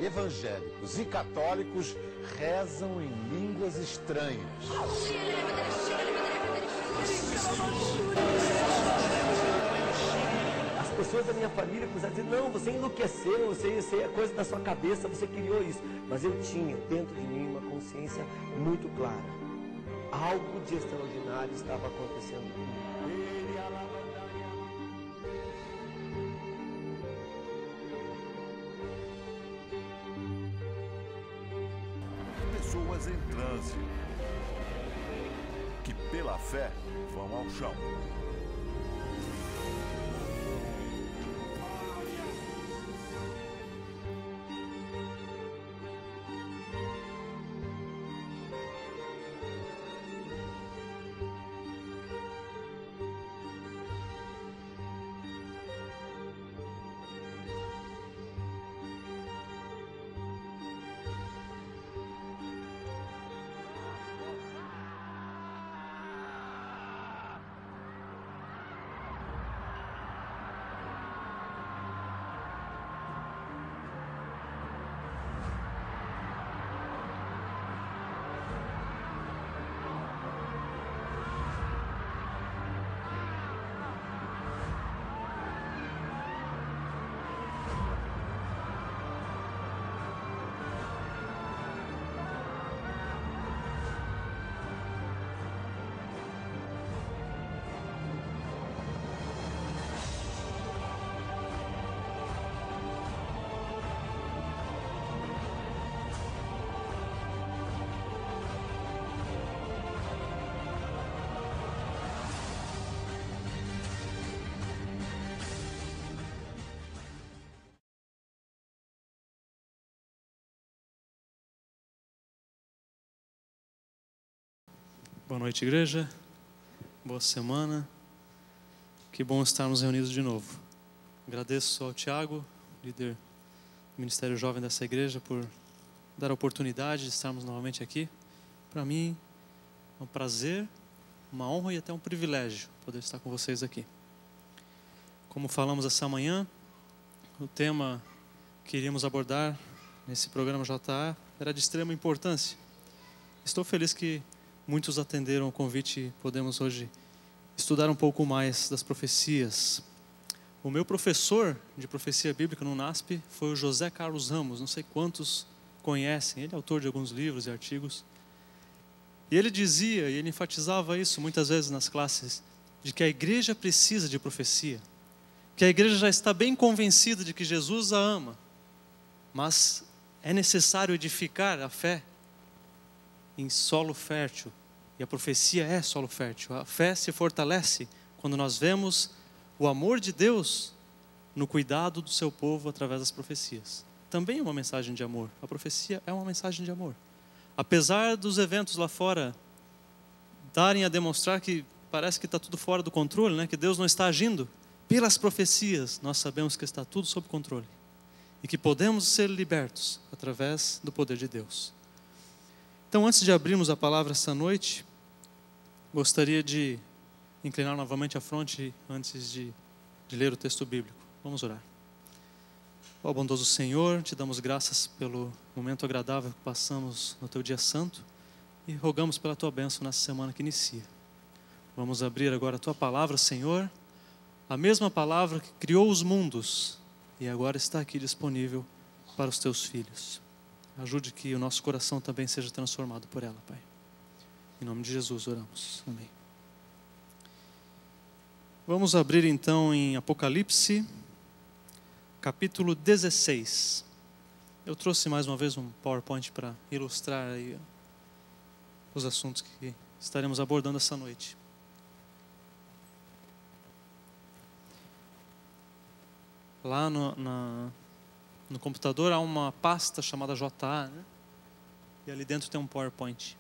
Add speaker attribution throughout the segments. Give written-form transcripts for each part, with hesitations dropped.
Speaker 1: evangélicos e católicos rezam em línguas estranhas.
Speaker 2: As pessoas da minha família começaram a dizer: não, você enlouqueceu, isso aí é coisa da sua cabeça, você criou isso. Mas eu tinha dentro de mim uma consciência muito clara. Algo de extraordinário estava acontecendo comigo.
Speaker 3: Pessoas em transe, que pela fé vão ao chão.
Speaker 4: Boa noite, igreja. Boa semana. Que bom estarmos reunidos de novo. Agradeço ao Tiago, líder do Ministério Jovem dessa igreja, por dar a oportunidade de estarmos novamente aqui. Para mim, é um prazer, uma honra e até um privilégio poder estar com vocês aqui. Como falamos essa manhã, o tema que iríamos abordar nesse programa JA era de extrema importância. Estou feliz que muitos atenderam o convite e podemos hoje estudar um pouco mais das profecias. O meu professor de profecia bíblica no NASP foi o José Carlos Ramos, não sei quantos conhecem, ele é autor de alguns livros e artigos. E ele dizia, e ele enfatizava isso muitas vezes nas classes, de que a igreja precisa de profecia, que a igreja já está bem convencida de que Jesus a ama, mas é necessário edificar a fé em solo fértil. E a profecia é solo fértil. A fé se fortalece quando nós vemos o amor de Deus no cuidado do seu povo através das profecias. Também é uma mensagem de amor. A profecia é uma mensagem de amor. Apesar dos eventos lá fora darem a demonstrar que parece que está tudo fora do controle, né? Que Deus não está agindo, pelas profecias nós sabemos que está tudo sob controle. E que podemos ser libertos através do poder de Deus. Então, antes de abrirmos a palavra essa noite, gostaria de inclinar novamente a fronte antes de ler o texto bíblico. Vamos orar. Ó bondoso Senhor, te damos graças pelo momento agradável que passamos no teu dia santo e rogamos pela tua bênção nessa semana que inicia. Vamos abrir agora a tua palavra, Senhor, a mesma palavra que criou os mundos e agora está aqui disponível para os teus filhos. Ajude que o nosso coração também seja transformado por ela, Pai. Em nome de Jesus oramos. Amém. Vamos abrir então em Apocalipse, capítulo 16. Eu trouxe mais uma vez um PowerPoint para ilustrar aí os assuntos que estaremos abordando essa noite. Lá no computador há uma pasta chamada JA, né? E ali dentro tem um PowerPoint.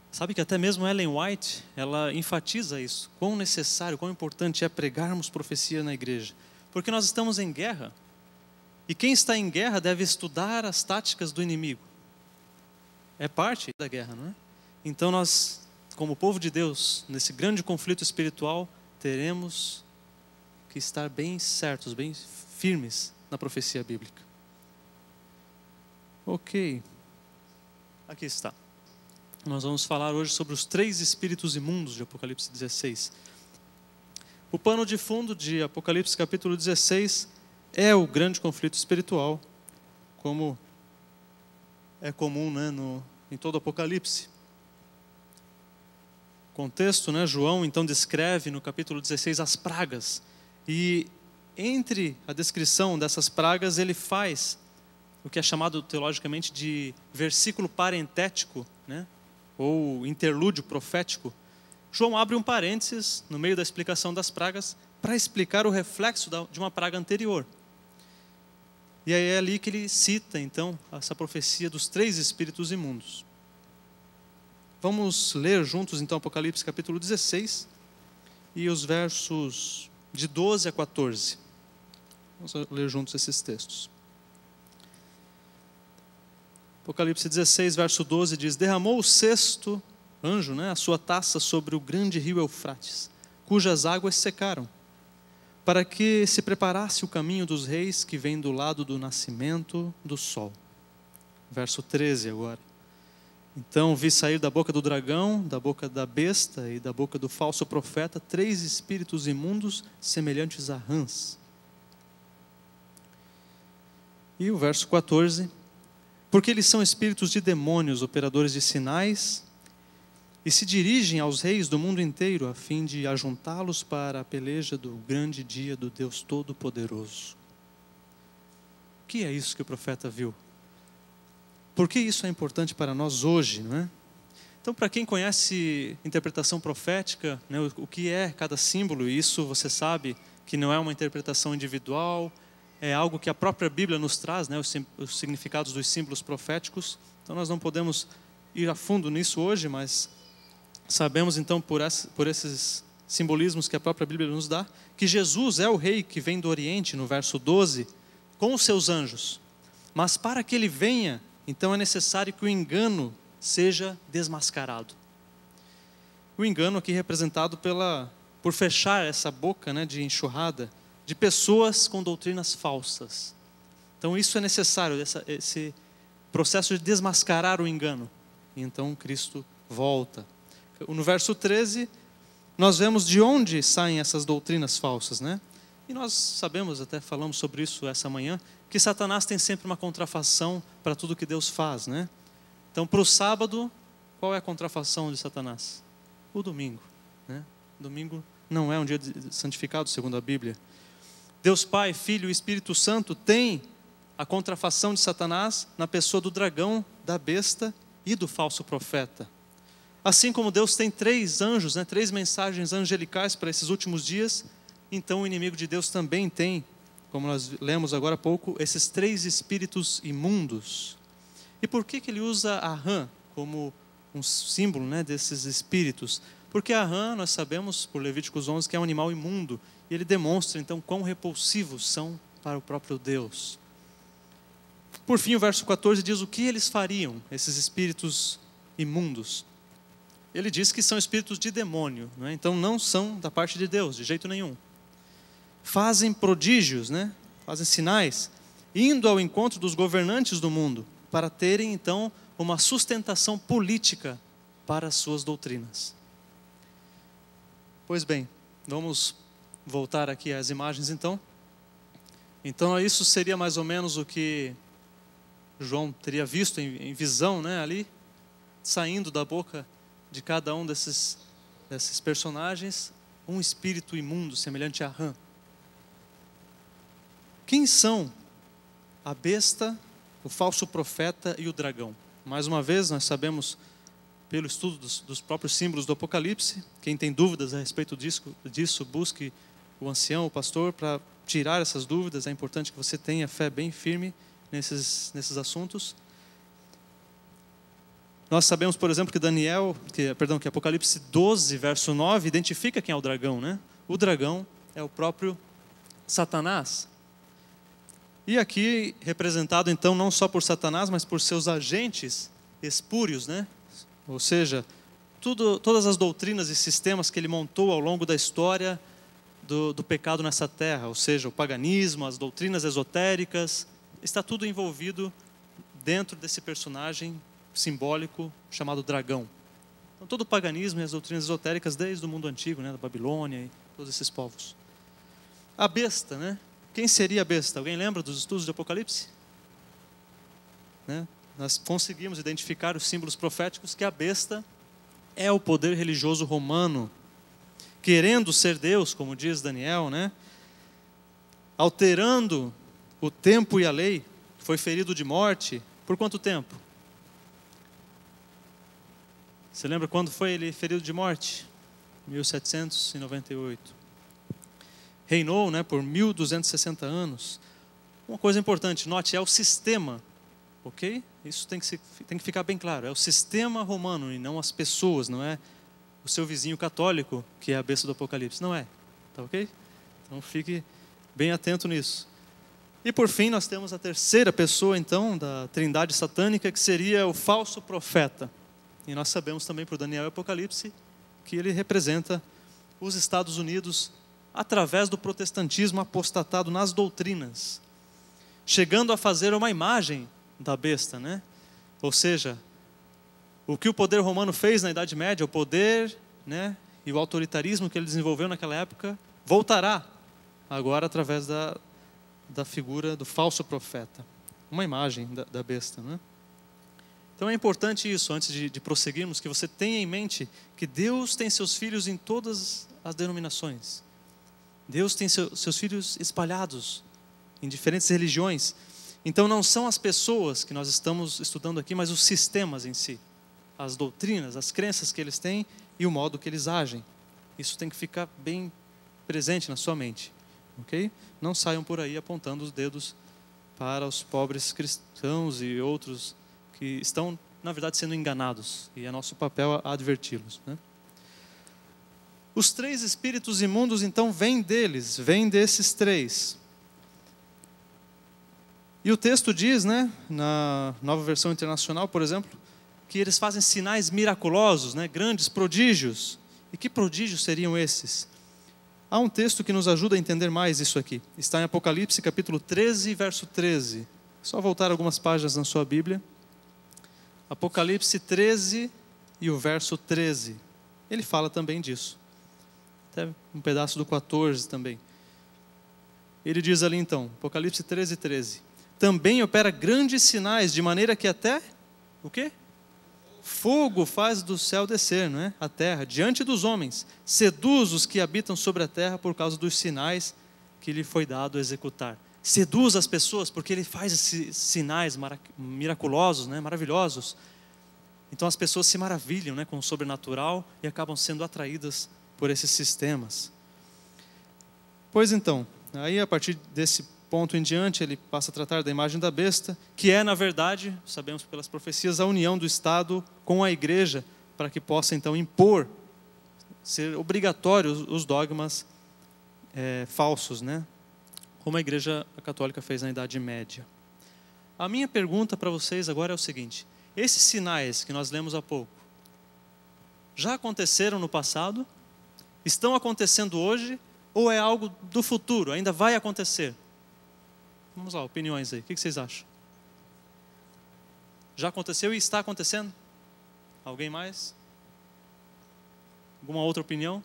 Speaker 4: Sabe que até mesmo Ellen White, ela enfatiza isso, quão necessário, quão importante é pregarmos profecia na igreja. Porque nós estamos em guerra, e quem está em guerra deve estudar as táticas do inimigo. É parte da guerra, não é? Então nós, como povo de Deus, nesse grande conflito espiritual, teremos que estar bem certos, bem firmes na profecia bíblica. Ok, aqui está. Nós vamos falar hoje sobre os 3 espíritos imundos de Apocalipse 16. O pano de fundo de Apocalipse capítulo 16 é o grande conflito espiritual, como é comum, né, em todo Apocalipse. O contexto, né, João então descreve no capítulo 16 as pragas. E entre a descrição dessas pragas, ele faz o que é chamado teologicamente de versículo parentético, né, ou interlúdio profético. João abre um parênteses no meio da explicação das pragas para explicar o reflexo de uma praga anterior. E aí é ali que ele cita, então, essa profecia dos 3 espíritos imundos. Vamos ler juntos, então, Apocalipse capítulo 16 e os versos de 12 a 14. Vamos ler juntos esses textos. Apocalipse 16, verso 12 diz: derramou o 6º anjo, né, a sua taça sobre o grande rio Eufrates, cujas águas secaram, para que se preparasse o caminho dos reis que vem do lado do nascimento do sol. Verso 13 agora. Então vi sair da boca do dragão, da boca da besta e da boca do falso profeta 3 espíritos imundos semelhantes a rãs. E o verso 14: porque eles são espíritos de demônios, operadores de sinais, e se dirigem aos reis do mundo inteiro, a fim de ajuntá-los para a peleja do grande dia do Deus Todo-Poderoso. O que é isso que o profeta viu? Por que isso é importante para nós hoje, não é? Então, para quem conhece interpretação profética, né, o que é cada símbolo, e isso você sabe que não é uma interpretação individual, é algo que a própria Bíblia nos traz, né, os significados dos símbolos proféticos. Então nós não podemos ir a fundo nisso hoje, mas sabemos então por esses simbolismos que a própria Bíblia nos dá, que Jesus é o rei que vem do Oriente, no verso 12, com os seus anjos. Mas para que ele venha, então é necessário que o engano seja desmascarado. O engano aqui representado por fechar essa boca, né, de enxurrada, de pessoas com doutrinas falsas. Então isso é necessário, esse processo de desmascarar o engano. E então Cristo volta. No verso 13, nós vemos de onde saem essas doutrinas falsas, né? E nós sabemos, até falamos sobre isso essa manhã, que Satanás tem sempre uma contrafação para tudo que Deus faz, né? Então para o sábado, qual é a contrafação de Satanás? O domingo, né? Domingo não é um dia santificado segundo a Bíblia. Deus Pai, Filho e Espírito Santo têm a contrafação de Satanás na pessoa do dragão, da besta e do falso profeta. Assim como Deus tem 3 anjos, né, 3 mensagens angelicais para esses últimos dias, então o inimigo de Deus também tem, como nós lemos agora há pouco, esses 3 espíritos imundos. E por que ele usa a rã como um símbolo, né, desses espíritos? Porque a rã, nós sabemos, por Levíticos 11, que é um animal imundo. E ele demonstra, então, quão repulsivos são para o próprio Deus. Por fim, o verso 14 diz o que eles fariam, esses espíritos imundos. Ele diz que são espíritos de demônio, né? Então não são da parte de Deus, de jeito nenhum. Fazem prodígios, né? Fazem sinais, indo ao encontro dos governantes do mundo, para terem, então, uma sustentação política para as suas doutrinas. Pois bem, vamos voltar aqui às imagens então. Então isso seria mais ou menos o que João teria visto em visão, né, ali, saindo da boca de cada um desses personagens, um espírito imundo semelhante a rã. Quem são a besta, o falso profeta e o dragão? Mais uma vez, nós sabemos pelo estudo dos próprios símbolos do Apocalipse. Quem tem dúvidas a respeito disso, busque o ancião, o pastor, para tirar essas dúvidas. É importante que você tenha fé bem firme nesses assuntos. Nós sabemos, por exemplo, que Apocalipse 12, verso 9, identifica quem é o dragão, né? O dragão é o próprio Satanás. E aqui representado então não só por Satanás, mas por seus agentes espúrios, né? Ou seja, todas as doutrinas e sistemas que ele montou ao longo da história, do pecado nessa terra, ou seja, o paganismo, as doutrinas esotéricas, está tudo envolvido dentro desse personagem simbólico chamado dragão. Então, todo o paganismo e as doutrinas esotéricas desde o mundo antigo, né, da Babilônia e todos esses povos. A besta, né? Quem seria a besta? Alguém lembra dos estudos de Apocalipse? Né? Nós conseguimos identificar os símbolos proféticos que a besta é o poder religioso romano, querendo ser Deus, como diz Daniel, né? Alterando o tempo e a lei, foi ferido de morte, por quanto tempo? Você lembra quando foi ele ferido de morte? 1798. Reinou, né, por 1260 anos. Uma coisa importante, note, é o sistema, ok? Isso tem que ficar bem claro, é o sistema romano e não as pessoas, não é o seu vizinho católico que é a besta do Apocalipse, não é, tá ok? Então fique bem atento nisso. E por fim nós temos a terceira pessoa então da trindade satânica, que seria o falso profeta. E nós sabemos também por Daniel e Apocalipse que ele representa os Estados Unidos através do protestantismo apostatado nas doutrinas, chegando a fazer uma imagem da besta, né? Ou seja, o que o poder romano fez na Idade Média, o poder, né, e o autoritarismo que ele desenvolveu naquela época, voltará agora através da figura do falso profeta. Uma imagem da besta, né? Então é importante isso, antes de prosseguirmos, que você tenha em mente que Deus tem seus filhos em todas as denominações. Deus tem seus filhos espalhados em diferentes religiões. Então não são as pessoas que nós estamos estudando aqui, mas os sistemas em si. As doutrinas, as crenças que eles têm e o modo que eles agem. Isso tem que ficar bem presente na sua mente. Ok? Não saiam por aí apontando os dedos para os pobres cristãos e outros que estão, na verdade, sendo enganados. E é nosso papel adverti-los, né? Os três espíritos imundos, então, vêm deles, vêm desses três. E o texto diz, né, na Nova Versão Internacional, por exemplo, que eles fazem sinais miraculosos, né, grandes prodígios. E que prodígios seriam esses? Há um texto que nos ajuda a entender mais isso aqui. Está em Apocalipse, capítulo 13, verso 13. Só voltar algumas páginas na sua Bíblia. Apocalipse 13 e o verso 13. Ele fala também disso. Até um pedaço do 14 também. Ele diz ali então, Apocalipse 13, 13. Também opera grandes sinais, de maneira que até, o quê? Fogo faz do céu descer, não é? A terra, diante dos homens. Seduz os que habitam sobre a terra por causa dos sinais que lhe foi dado executar. Seduz as pessoas porque ele faz esses sinais miraculosos, né? Maravilhosos. Então as pessoas se maravilham, né, com o sobrenatural e acabam sendo atraídas por esses sistemas. Pois então, aí a partir desse ponto em diante, ele passa a tratar da imagem da besta, que é, na verdade, sabemos pelas profecias, a união do Estado com a igreja, para que possa então impor, ser obrigatório os dogmas falsos, né? Como a igreja católica fez na Idade Média. A minha pergunta para vocês agora é o seguinte: esses sinais que nós lemos há pouco, já aconteceram no passado? Estão acontecendo hoje? Ou é algo do futuro? Ainda vai acontecer? Vamos lá, opiniões aí. O que vocês acham? Já aconteceu e está acontecendo? Alguém mais? Alguma outra opinião?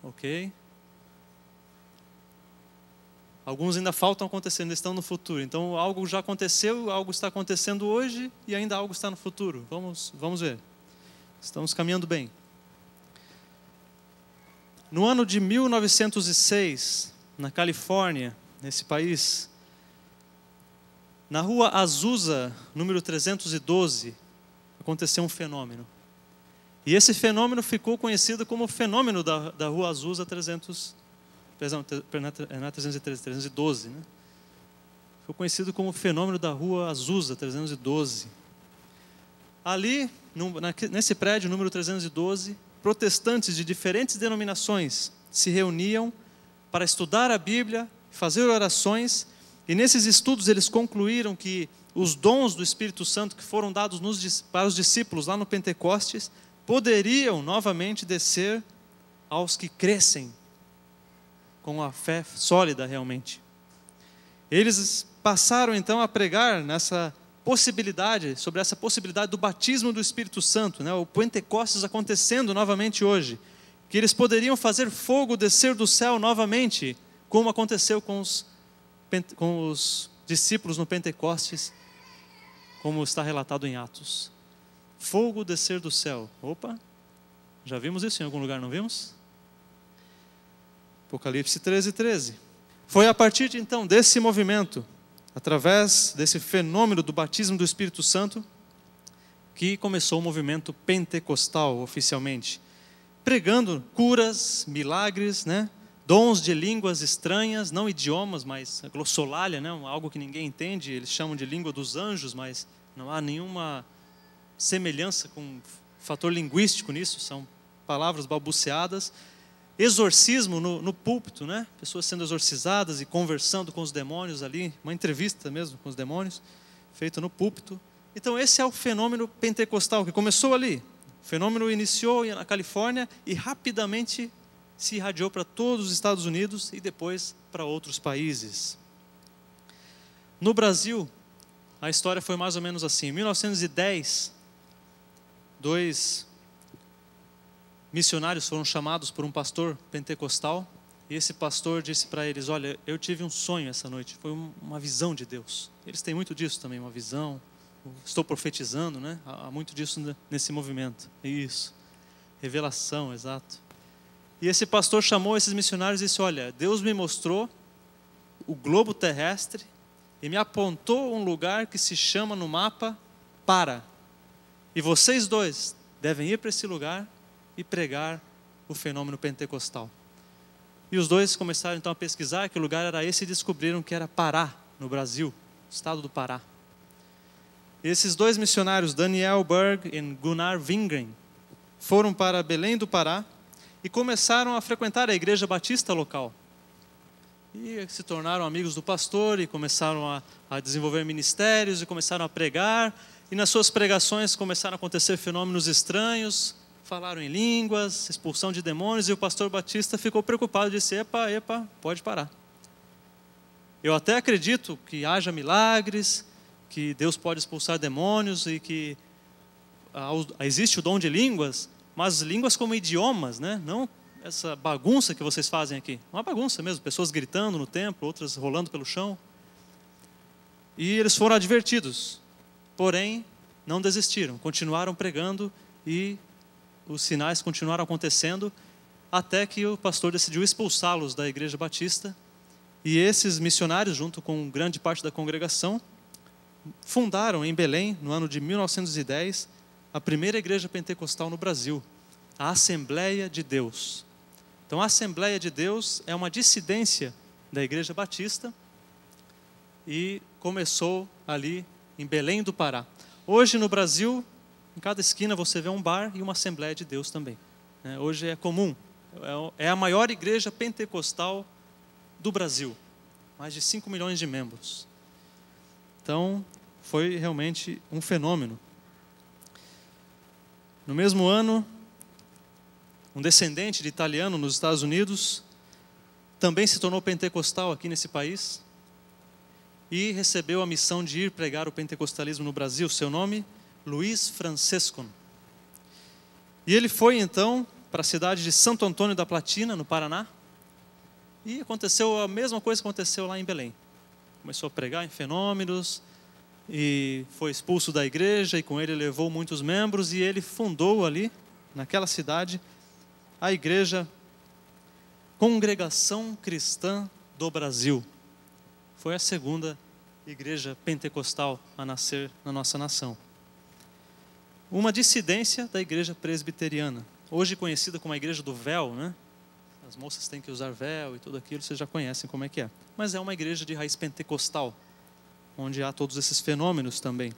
Speaker 4: Ok. Alguns ainda faltam acontecer, ainda estão no futuro. Então algo já aconteceu, algo está acontecendo hoje e ainda algo está no futuro. Vamos ver. Estamos caminhando bem. No ano de 1906, na Califórnia, nesse país, na rua Azusa, número 312, aconteceu um fenômeno. E esse fenômeno ficou conhecido como o fenômeno da rua Azusa 300, não é 313, 312, né? Ficou conhecido como o fenômeno da rua Azusa 312. Ali, nesse prédio, número 312, protestantes de diferentes denominações se reuniam para estudar a Bíblia, fazer orações, e nesses estudos eles concluíram que os dons do Espírito Santo que foram dados para os discípulos lá no Pentecostes poderiam novamente descer aos que crescem com a fé sólida realmente. Eles passaram então a pregar sobre essa possibilidade do batismo do Espírito Santo, né? O Pentecostes acontecendo novamente hoje, que eles poderiam fazer fogo descer do céu novamente, como aconteceu com os discípulos no Pentecostes, como está relatado em Atos. Fogo descer do céu. Opa, já vimos isso em algum lugar, não vimos? Apocalipse 13:13. Foi a partir de então desse movimento, através desse fenômeno do batismo do Espírito Santo, que começou o movimento pentecostal oficialmente, pregando curas, milagres, né? Dons de línguas estranhas, não idiomas, mas glossolalia, né? Algo que ninguém entende. Eles chamam de língua dos anjos, mas não há nenhuma semelhança com fator linguístico nisso, são palavras balbuciadas. Exorcismo no púlpito, né? Pessoas sendo exorcizadas e conversando com os demônios ali, uma entrevista mesmo com os demônios, feita no púlpito. Então esse é o fenômeno pentecostal que começou ali. O fenômeno iniciou na Califórnia e rapidamente se irradiou para todos os Estados Unidos e depois para outros países. No Brasil, a história foi mais ou menos assim. Em 1910, 2 missionários foram chamados por um pastor pentecostal, e esse pastor disse para eles: olha, eu tive um sonho essa noite, foi uma visão de Deus. Eles têm muito disso também, uma visão, estou profetizando, né? Há muito disso nesse movimento. Isso, revelação, exato. E esse pastor chamou esses missionários e disse: olha, Deus me mostrou o globo terrestre e me apontou um lugar que se chama no mapa Para. E vocês dois devem ir para esse lugar e pregar o fenômeno pentecostal. E os dois começaram então a pesquisar que lugar era esse e descobriram que era Pará, no Brasil, estado do Pará. E esses 2 missionários, Daniel Berg e Gunnar Wingren, foram para Belém do Pará e começaram a frequentar a igreja batista local. E se tornaram amigos do pastor e começaram a desenvolver ministérios e começaram a pregar. E nas suas pregações começaram a acontecer fenômenos estranhos, falaram em línguas, expulsão de demônios, e o pastor Batista ficou preocupado, disse: epa, pode parar. Eu até acredito que haja milagres, que Deus pode expulsar demônios e que existe o dom de línguas, mas línguas como idiomas, né? Não essa bagunça que vocês fazem aqui. Uma bagunça mesmo, pessoas gritando no templo, outras rolando pelo chão. E eles foram advertidos, porém não desistiram, continuaram pregando e os sinais continuaram acontecendo até que o pastor decidiu expulsá-los da igreja batista. E esses missionários, junto com grande parte da congregação, fundaram em Belém, no ano de 1910, a primeira igreja pentecostal no Brasil, a Assembleia de Deus. Então a Assembleia de Deus é uma dissidência da igreja batista e começou ali em Belém do Pará. Hoje no Brasil, em cada esquina você vê um bar e uma Assembleia de Deus também. Hoje é comum. É a maior igreja pentecostal do Brasil. Mais de 5 milhões de membros. Então, foi realmente um fenômeno. No mesmo ano, um descendente de italiano nos Estados Unidos também se tornou pentecostal aqui nesse país e recebeu a missão de ir pregar o pentecostalismo no Brasil. Seu nome, Luiz Francescon. E ele foi então para a cidade de Santo Antônio da Platina, no Paraná, e aconteceu a mesma coisa que aconteceu lá em Belém. Começou a pregar em fenômenos e foi expulso da igreja, e com ele levou muitos membros, e ele fundou ali, naquela cidade, a igreja Congregação Cristã do Brasil. Foi a segunda igreja pentecostal a nascer na nossa nação. Uma dissidência da igreja presbiteriana, hoje conhecida como a igreja do véu, né? As moças têm que usar véu e tudo aquilo, vocês já conhecem como é que é. Mas é uma igreja de raiz pentecostal, onde há todos esses fenômenos também.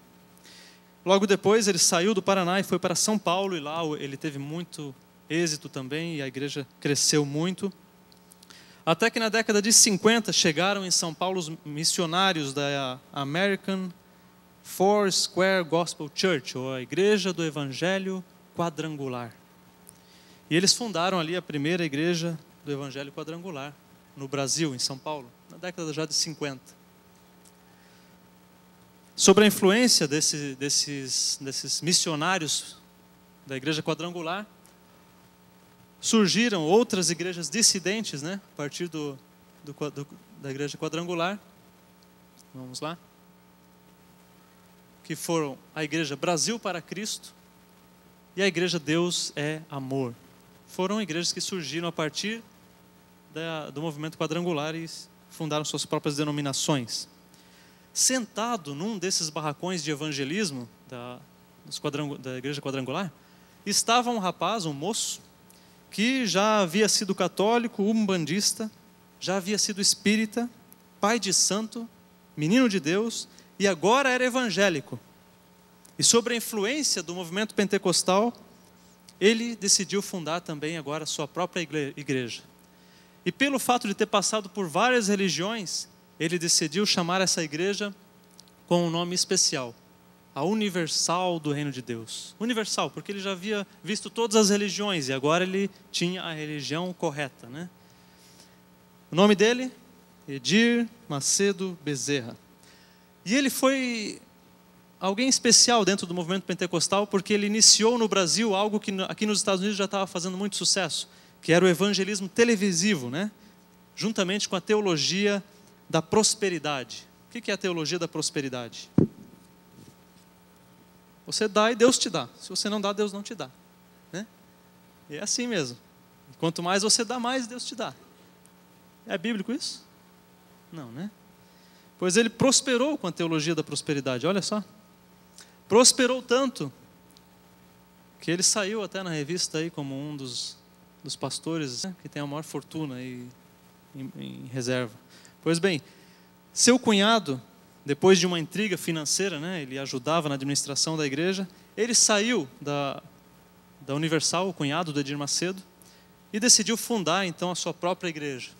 Speaker 4: Logo depois ele saiu do Paraná e foi para São Paulo, e lá ele teve muito êxito também, e a igreja cresceu muito. Até que na década de 50 chegaram em São Paulo os missionários da American Four Square Gospel Church, ou a Igreja do Evangelho Quadrangular. E eles fundaram ali a primeira igreja do Evangelho Quadrangular, no Brasil, em São Paulo, na década já de 50. Sobre a influência desses missionários da Igreja Quadrangular, surgiram outras igrejas dissidentes, né, a partir da Igreja Quadrangular. Vamos lá. Que foram a Igreja Brasil para Cristo e a Igreja Deus é Amor. Foram igrejas que surgiram a partir do movimento quadrangular e fundaram suas próprias denominações. Sentado num desses barracões de evangelismo da Igreja Quadrangular, estava um rapaz, um moço, que já havia sido católico, umbandista, já havia sido espírita, pai de santo, menino de Deus, e agora era evangélico. E sobre a influência do movimento pentecostal, ele decidiu fundar também agora a sua própria igreja. E pelo fato de ter passado por várias religiões, ele decidiu chamar essa igreja com um nome especial, a Universal do Reino de Deus. Universal, porque ele já havia visto todas as religiões e agora ele tinha a religião correta, né? O nome dele, Edir Macedo Bezerra. E ele foi alguém especial dentro do movimento pentecostal, porque ele iniciou no Brasil algo que aqui nos Estados Unidos já estava fazendo muito sucesso, que era o evangelismo televisivo, né? Juntamente com a teologia da prosperidade. O que é a teologia da prosperidade? Você dá e Deus te dá. Se você não dá, Deus não te dá, né? E é assim mesmo. Quanto mais você dá, mais Deus te dá. É bíblico isso? Não, né? Pois ele prosperou com a teologia da prosperidade, olha só. Prosperou tanto que ele saiu até na revista aí como um dos pastores, né, que tem a maior fortuna aí em reserva. Pois bem, seu cunhado, depois de uma intriga financeira, né, ele ajudava na administração da igreja, ele saiu da Universal, o cunhado do Edir Macedo, e decidiu fundar então a sua própria igreja,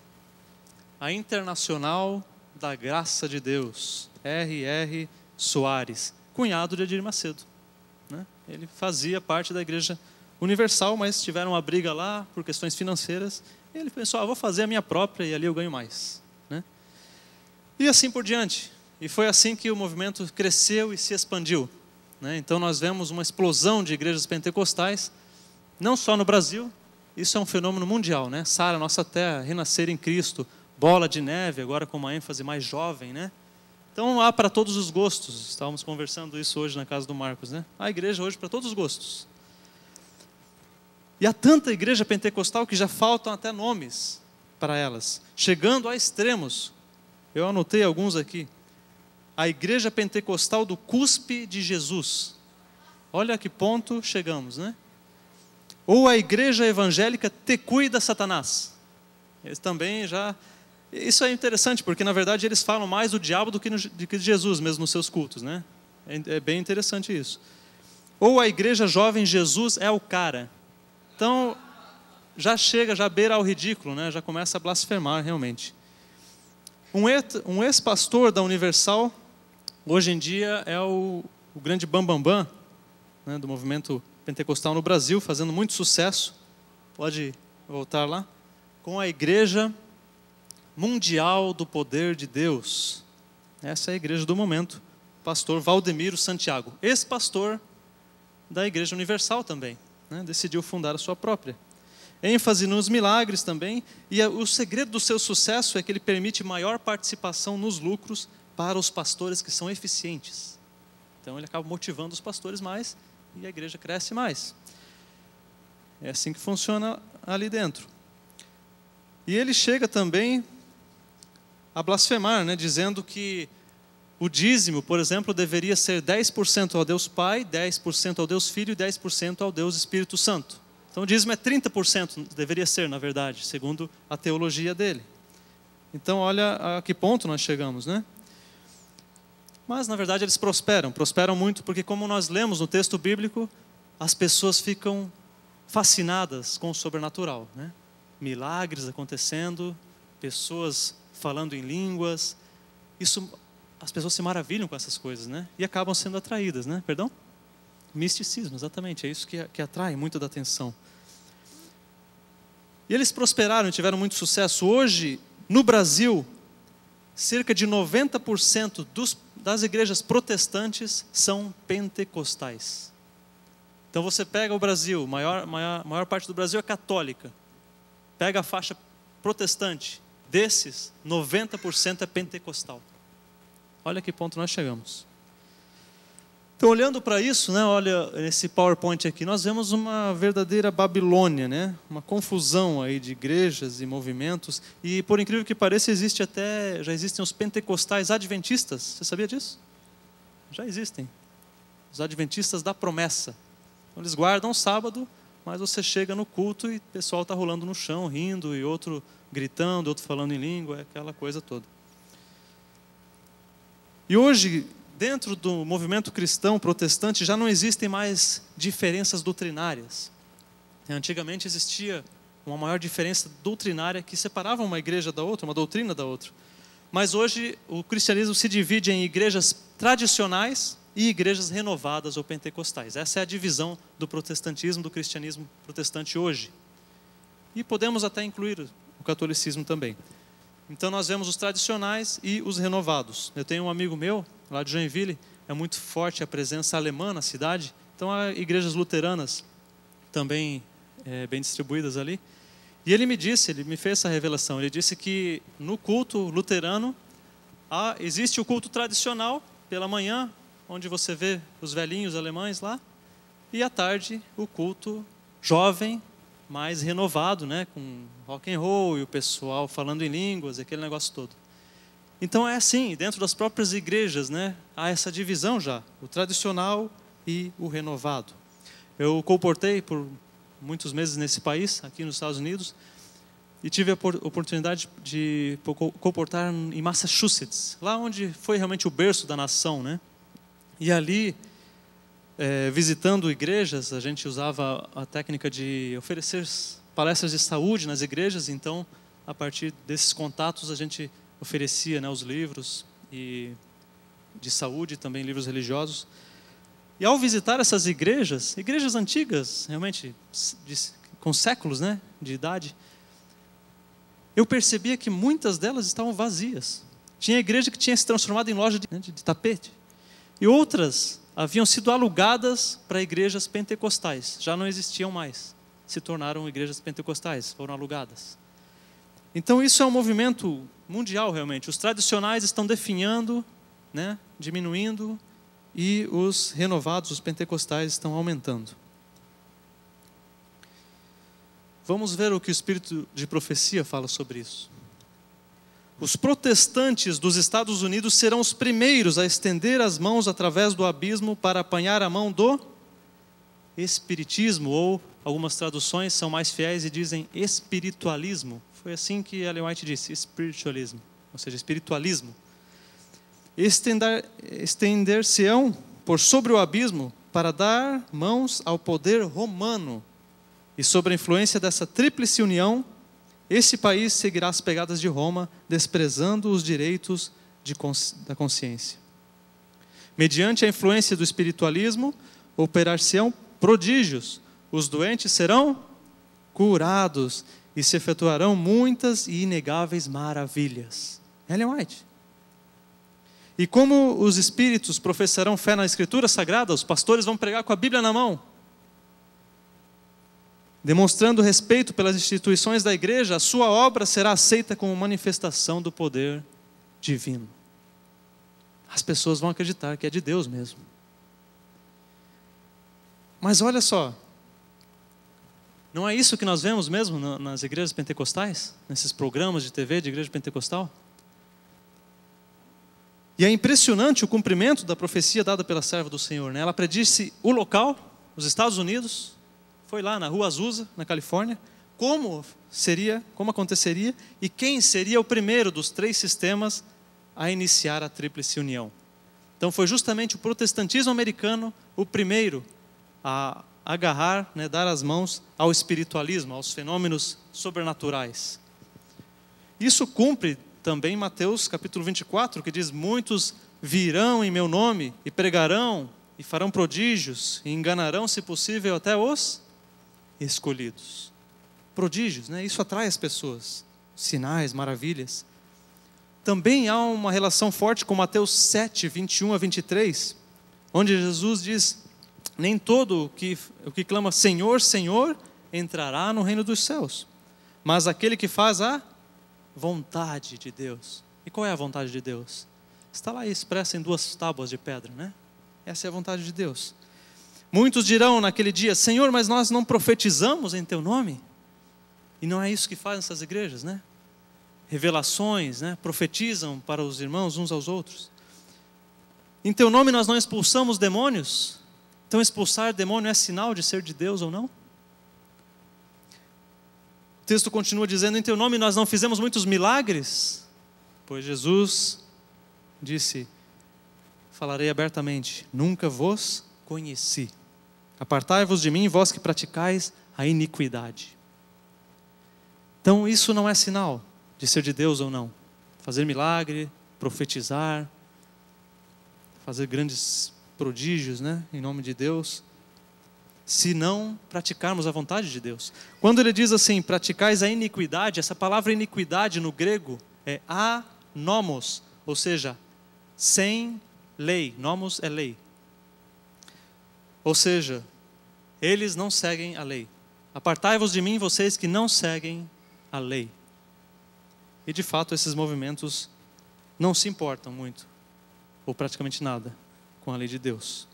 Speaker 4: a Internacional da Graça de Deus, R.R. Soares, cunhado de Edir Macedo, né? Ele fazia parte da Igreja Universal, mas tiveram uma briga lá por questões financeiras. E ele pensou, vou fazer a minha própria e ali eu ganho mais, né? E assim por diante. E foi assim que o movimento cresceu e se expandiu, né? Então nós vemos uma explosão de igrejas pentecostais, não só no Brasil, isso é um fenômeno mundial, né? Sara, Nossa Terra, Renascer em Cristo, Bola de Neve, agora com uma ênfase mais jovem, né? Então há para todos os gostos. Estávamos conversando isso hoje na casa do Marcos, né? Há igreja hoje para todos os gostos. E há tanta igreja pentecostal que já faltam até nomes para elas, chegando a extremos. Eu anotei alguns aqui. A Igreja Pentecostal do Cuspe de Jesus. Olha a que ponto chegamos, né? Ou a Igreja Evangélica Tecuy da Satanás. Eles também já... Isso é interessante, porque na verdade eles falam mais do diabo do que de Jesus mesmo nos seus cultos, né? É bem interessante isso. Ou a Igreja Jovem Jesus é o cara. Então, já beira ao ridículo, né? Já começa a blasfemar realmente. Um ex-pastor da Universal, hoje em dia é o grande bambambam, né, do movimento pentecostal no Brasil, fazendo muito sucesso. Pode voltar lá. Com a Igreja Mundial do Poder de Deus. Essa é a igreja do momento. Pastor Valdemiro Santiago, ex-pastor da Igreja Universal também, né? Decidiu fundar a sua própria. ênfase nos milagres também, e o segredo do seu sucesso é que ele permite maior participação nos lucros para os pastores que são eficientes. Então ele acaba motivando os pastores mais e a igreja cresce mais. É assim que funciona ali dentro. E ele chega também a blasfemar, né, dizendo que o dízimo, por exemplo, deveria ser 10% ao Deus Pai, 10% ao Deus Filho e 10% ao Deus Espírito Santo. Então o dízimo é 30%, deveria ser, na verdade, segundo a teologia dele. Então olha a que ponto nós chegamos, né? Mas na verdade eles prosperam muito, porque como nós lemos no texto bíblico, as pessoas ficam fascinadas com o sobrenatural, né? Milagres acontecendo, pessoas falando em línguas, isso, as pessoas se maravilham com essas coisas, né? E acabam sendo atraídas, né? Perdão? Misticismo, exatamente, é isso que atrai muito da atenção. E eles prosperaram, tiveram muito sucesso. Hoje, no Brasil, cerca de 90% das igrejas protestantes são pentecostais. Então você pega o Brasil, maior parte do Brasil é católica. Pega a faixa protestante, desses, 90% é pentecostal. Olha que ponto nós chegamos. Então, olhando para isso, né, olha esse PowerPoint aqui, nós vemos uma verdadeira Babilônia, né, uma confusão aí de igrejas e movimentos. E, por incrível que pareça, já existem os pentecostais adventistas. Você sabia disso? Já existem. Os adventistas da promessa. Então, eles guardam o sábado, mas você chega no culto e o pessoal está rolando no chão, rindo, e outro gritando, outro falando em língua, aquela coisa toda. E hoje, dentro do movimento cristão protestante, já não existem mais diferenças doutrinárias. Antigamente existia uma maior diferença doutrinária que separava uma igreja da outra, uma doutrina da outra. Mas hoje o cristianismo se divide em igrejas tradicionais e igrejas renovadas ou pentecostais. Essa é a divisão do protestantismo, do cristianismo protestante hoje. E podemos até incluir o catolicismo também. Então nós vemos os tradicionais e os renovados. Eu tenho um amigo meu, lá de Joinville, é muito forte a presença alemã na cidade. Então há igrejas luteranas também bem distribuídas ali. E ele me fez essa revelação. Ele disse que no culto luterano existe o culto tradicional pela manhã, onde você vê os velhinhos alemães lá, e à tarde o culto jovem, mais renovado, né, com rock and roll e o pessoal falando em línguas, aquele negócio todo. Então é assim, dentro das próprias igrejas, né, há essa divisão já, o tradicional e o renovado. Eu colportei por muitos meses nesse país, aqui nos Estados Unidos, e tive a oportunidade de colportar em Massachusetts, lá onde foi realmente o berço da nação, né? E ali, visitando igrejas, a gente usava a técnica de oferecer palestras de saúde nas igrejas. Então, a partir desses contatos, a gente oferecia, né, os livros de saúde, também livros religiosos. E ao visitar essas igrejas antigas, realmente com séculos, né, de idade, eu percebia que muitas delas estavam vazias. Tinha igreja que tinha se transformado em loja de tapete. E outras haviam sido alugadas para igrejas pentecostais. Já não existiam mais. Se tornaram igrejas pentecostais, foram alugadas. Então isso é um movimento mundial realmente. Os tradicionais estão definhando, né, diminuindo, e os renovados, os pentecostais, estão aumentando. Vamos ver o que o Espírito de Profecia fala sobre isso. Os protestantes dos Estados Unidos serão os primeiros a estender as mãos através do abismo para apanhar a mão do espiritismo, ou algumas traduções são mais fiéis e dizem espiritualismo. Foi assim que Ellen White disse, spiritualism, ou seja, espiritualismo. Estender-se-ão por sobre o abismo para dar mãos ao poder romano. E sob a influência dessa tríplice união, esse país seguirá as pegadas de Roma, desprezando os direitos da consciência. Mediante a influência do espiritualismo, operar-se-ão prodígios, os doentes serão curados e se efetuarão muitas e inegáveis maravilhas. Ellen White. E como os espíritos professarão fé na Escritura Sagrada, os pastores vão pregar com a Bíblia na mão, demonstrando respeito pelas instituições da igreja, a sua obra será aceita como manifestação do poder divino. As pessoas vão acreditar que é de Deus mesmo. Mas olha só, não é isso que nós vemos mesmo nas igrejas pentecostais? Nesses programas de TV de igreja pentecostal? E é impressionante o cumprimento da profecia dada pela serva do Senhor, né? Ela predisse o local, os Estados Unidos, foi lá na Rua Azusa, na Califórnia, como aconteceria e quem seria o primeiro dos 3 sistemas a iniciar a tríplice união. Então foi justamente o protestantismo americano o primeiro a agarrar, né, dar as mãos ao espiritualismo, aos fenômenos sobrenaturais. Isso cumpre também Mateus capítulo 24, que diz: muitos virão em meu nome e pregarão e farão prodígios e enganarão, se possível, até os escolhidos. Prodígios, né? Isso atrai as pessoas. sinais, maravilhas. Também há uma relação forte com Mateus 7, 21 a 23, onde Jesus diz: nem todo o que clama Senhor, Senhor, entrará no reino dos céus, mas aquele que faz a vontade de Deus. E qual é a vontade de Deus? Está lá expressa em 2 tábuas de pedra, né? Essa é a vontade de Deus. Muitos dirão naquele dia: Senhor, mas nós não profetizamos em teu nome? E não é isso que fazem essas igrejas, né? Revelações, né? Profetizam para os irmãos uns aos outros. Em teu nome nós não expulsamos demônios? Então expulsar demônio é sinal de ser de Deus ou não? O texto continua dizendo: em teu nome nós não fizemos muitos milagres? Pois Jesus disse: falarei abertamente, nunca vos conheci. Apartai-vos de mim, vós que praticais a iniquidade. Então isso não é sinal de ser de Deus ou não. Fazer milagre, profetizar, fazer grandes prodígios, né, em nome de Deus, se não praticarmos a vontade de Deus. Quando ele diz assim, praticais a iniquidade, essa palavra iniquidade no grego é anomos, ou seja, sem lei. Nomos é lei. Ou seja, eles não seguem a lei. Apartai-vos de mim, vocês que não seguem a lei. E de fato esses movimentos não se importam muito, ou praticamente nada, com a lei de Deus.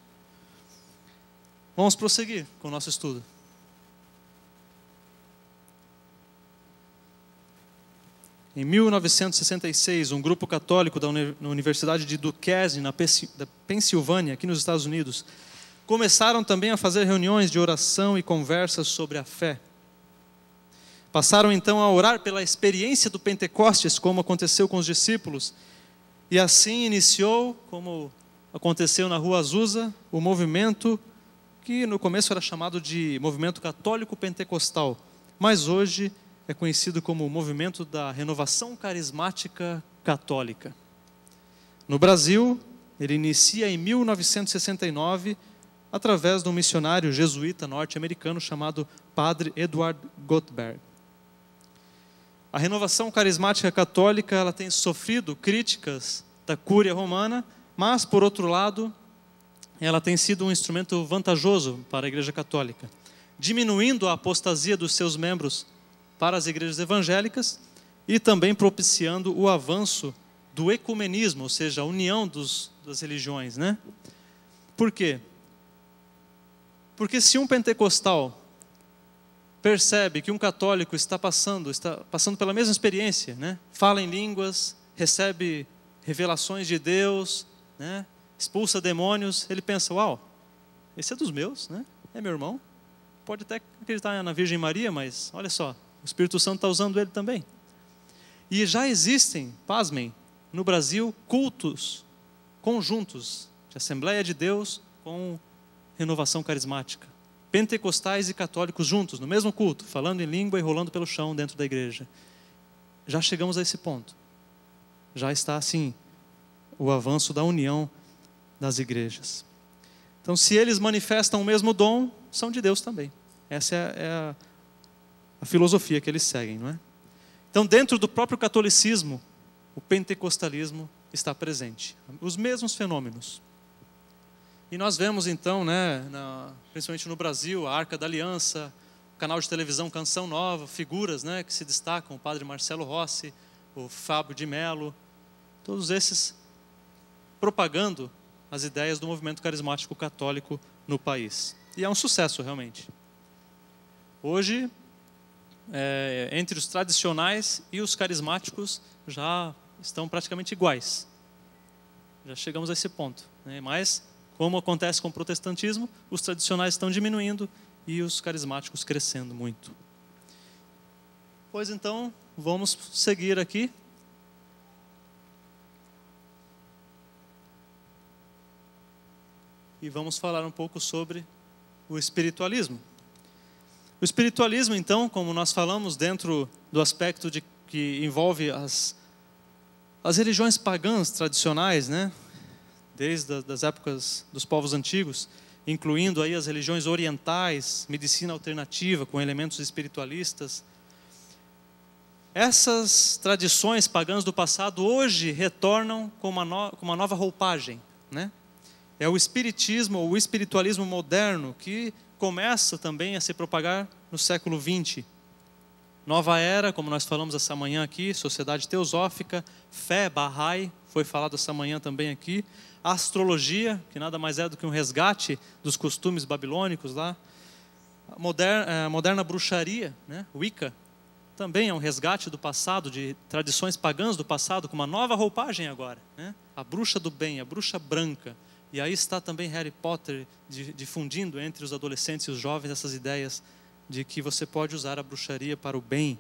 Speaker 4: Vamos prosseguir com o nosso estudo. Em 1966, um grupo católico da Universidade de Duquesne, na Pensilvânia, aqui nos Estados Unidos, começaram também a fazer reuniões de oração e conversas sobre a fé. Passaram então a orar pela experiência do Pentecostes, como aconteceu com os discípulos, e assim iniciou, como aconteceu na Rua Azusa, o movimento que no começo era chamado de Movimento Católico Pentecostal, mas hoje é conhecido como o Movimento da Renovação Carismática Católica. No Brasil, ele inicia em 1969, através de um missionário jesuíta norte-americano chamado Padre Edward Gottberg. A Renovação Carismática Católica ela tem sofrido críticas da Cúria Romana, mas, por outro lado, ela tem sido um instrumento vantajoso para a Igreja Católica, diminuindo a apostasia dos seus membros para as igrejas evangélicas e também propiciando o avanço do ecumenismo, ou seja, a união das religiões, né? Por quê? Porque se um pentecostal percebe que um católico está passando pela mesma experiência, né? Fala em línguas, recebe revelações de Deus, né? Expulsa demônios, ele pensa, uau, esse é dos meus, né? É meu irmão. Pode até acreditar na Virgem Maria, mas olha só, o Espírito Santo está usando ele também. E já existem, pasmem, no Brasil, cultos conjuntos de Assembleia de Deus com renovação carismática. Pentecostais e católicos juntos, no mesmo culto, falando em língua e rolando pelo chão dentro da igreja. Já chegamos a esse ponto. Já está assim o avanço da união das igrejas. Então, se eles manifestam o mesmo dom, são de Deus também. Essa é a filosofia que eles seguem, não é? Então, dentro do próprio catolicismo, o pentecostalismo está presente. Os mesmos fenômenos. E nós vemos então, né, principalmente no Brasil, a Arca da Aliança, o canal de televisão Canção Nova, figuras, né, que se destacam, o padre Marcelo Rossi, o Fábio de Mello, todos esses propagando as ideias do movimento carismático católico no país. E é um sucesso realmente. Hoje, entre os tradicionais e os carismáticos já estão praticamente iguais. Já chegamos a esse ponto, né? Mas, como acontece com o protestantismo, os tradicionais estão diminuindo e os carismáticos crescendo muito. Pois então, vamos seguir aqui. E vamos falar um pouco sobre o espiritualismo. O espiritualismo, então, como nós falamos, dentro do aspecto que envolve as religiões pagãs tradicionais, né? Desde as épocas dos povos antigos, incluindo aí as religiões orientais, medicina alternativa com elementos espiritualistas. essas tradições pagãs do passado hoje retornam com uma nova roupagem, né? É o espiritismo ou o espiritualismo moderno que começa também a se propagar no século XX. Nova era, como nós falamos essa manhã aqui, sociedade teosófica, fé Bahá'í, foi falado essa manhã também aqui, a astrologia, que nada mais é do que um resgate dos costumes babilônicos lá, a moderna bruxaria, né? Wicca, também é um resgate do passado, de tradições pagãs do passado, com uma nova roupagem agora, né? A bruxa do bem, a bruxa branca. E aí está também Harry Potter difundindo entre os adolescentes e os jovens essas ideias de que você pode usar a bruxaria para o bem.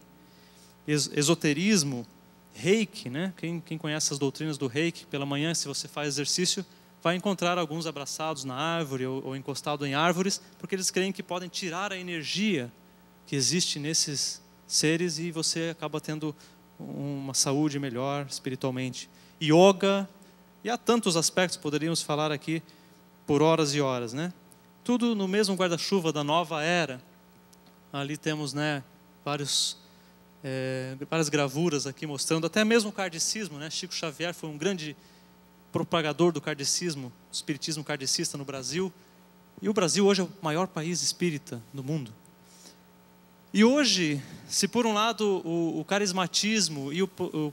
Speaker 4: Esoterismo, Reiki, né? Quem conhece as doutrinas do Reiki, pela manhã, se você faz exercício, vai encontrar alguns abraçados na árvore ou encostados em árvores, porque eles creem que podem tirar a energia que existe nesses seres e você acaba tendo uma saúde melhor espiritualmente. Yoga, e há tantos aspectos, poderíamos falar aqui por horas e horas, né? Tudo no mesmo guarda-chuva da nova era. Ali temos, né, várias gravuras aqui mostrando, até mesmo o kardecismo, né? Chico Xavier foi um grande propagador do kardecismo, do espiritismo kardecista no Brasil. E o Brasil hoje é o maior país espírita do mundo. E hoje, se por um lado o carismatismo e o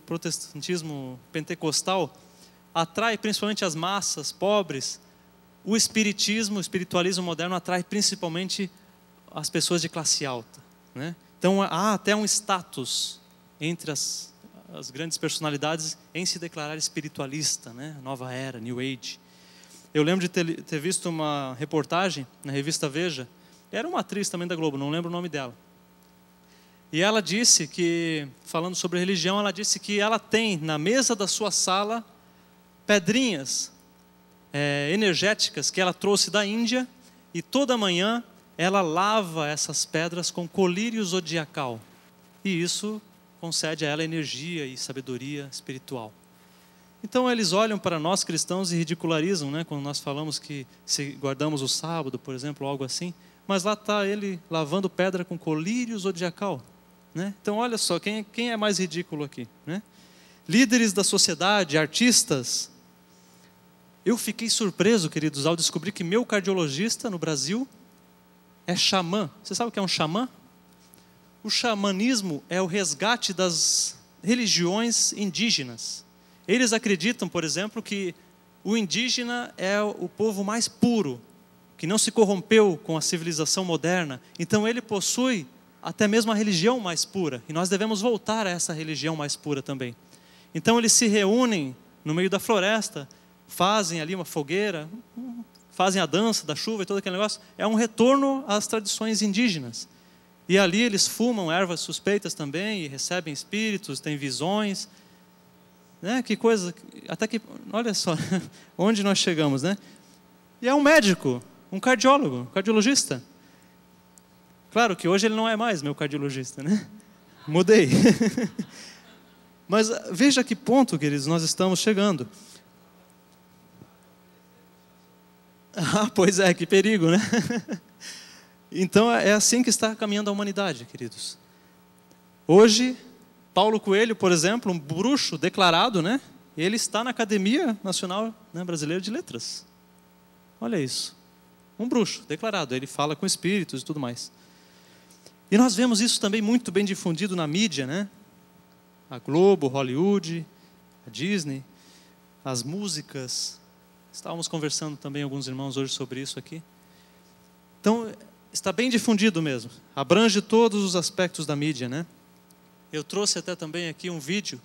Speaker 4: protestantismo pentecostal atrai principalmente as massas pobres, o espiritualismo moderno atrai principalmente as pessoas de classe alta, né? Então há até um status entre as grandes personalidades em se declarar espiritualista, né? Nova era, New Age. Eu lembro de ter visto uma reportagem na revista Veja, era uma atriz também da Globo, não lembro o nome dela. E ela disse que, falando sobre religião, ela disse que ela tem na mesa da sua sala pedrinhas energéticas que ela trouxe da Índia, e toda manhã ela lava essas pedras com colírio zodiacal. E isso concede a ela energia e sabedoria espiritual. Então eles olham para nós cristãos e ridicularizam, né, quando nós falamos que se guardamos o sábado, por exemplo, algo assim, mas lá está ele lavando pedra com colírio zodiacal, né? Então olha só, quem é mais ridículo aqui, né? Líderes da sociedade, artistas. Eu fiquei surpreso, queridos, ao descobrir que meu cardiologista no Brasil é xamã. Você sabe o que é um xamã? O xamanismo é o resgate das religiões indígenas. Eles acreditam, por exemplo, que o indígena é o povo mais puro, que não se corrompeu com a civilização moderna. Então ele possui até mesmo a religião mais pura. E nós devemos voltar a essa religião mais pura também. Então eles se reúnem no meio da floresta, fazem ali uma fogueira, fazem a dança da chuva e todo aquele negócio. É um retorno às tradições indígenas. E ali eles fumam ervas suspeitas também e recebem espíritos, têm visões. Né? Que coisa, até que, olha só, onde nós chegamos, né? E é um médico, um cardiólogo, cardiologista. Claro que hoje ele não é mais meu cardiologista, né? Mudei. Mas veja que ponto, queridos, nós estamos chegando. Ah, pois é, que perigo, né? Então é assim que está caminhando a humanidade, queridos. Hoje, Paulo Coelho, por exemplo, um bruxo declarado, né? Ele está na Academia Nacional, né, Brasileira de Letras. Olha isso. Um bruxo declarado, ele fala com espíritos e tudo mais. E nós vemos isso também muito bem difundido na mídia, né? A Globo, Hollywood, a Disney, as músicas. Estávamos conversando também alguns irmãos hoje sobre isso aqui. Então, está bem difundido mesmo. Abrange todos os aspectos da mídia, né? Eu trouxe até também aqui um vídeo,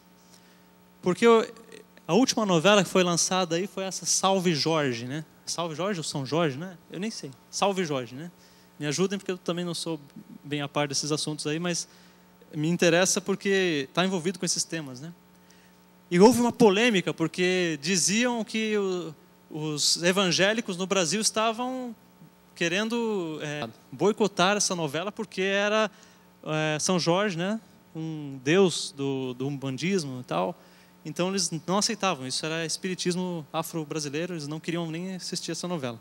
Speaker 4: porque a última novela que foi lançada aí foi essa Salve Jorge, né? Salve Jorge ou São Jorge, né? Eu nem sei. Salve Jorge, né? Me ajudem, porque eu também não sou bem a par desses assuntos aí, mas me interessa porque está envolvido com esses temas, né? E houve uma polêmica, porque diziam que os evangélicos no Brasil estavam querendo boicotar essa novela, porque era São Jorge, né? Um deus do umbandismo e tal. Então eles não aceitavam, isso era espiritismo afro-brasileiro, eles não queriam nem assistir essa novela.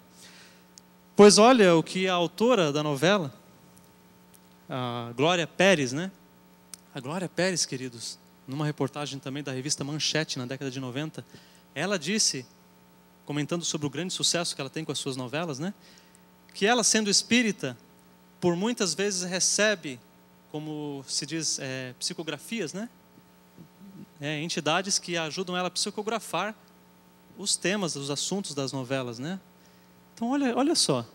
Speaker 4: Pois olha o que a autora da novela, a Glória Pérez, né? A Glória Pérez, queridos, numa reportagem também da revista Manchete, na década de 90, ela disse, comentando sobre o grande sucesso que ela tem com as suas novelas, né? Que ela, sendo espírita, por muitas vezes recebe, como se diz, psicografias, né? Entidades que ajudam ela a psicografar os temas, os assuntos das novelas, né? Então, olha só.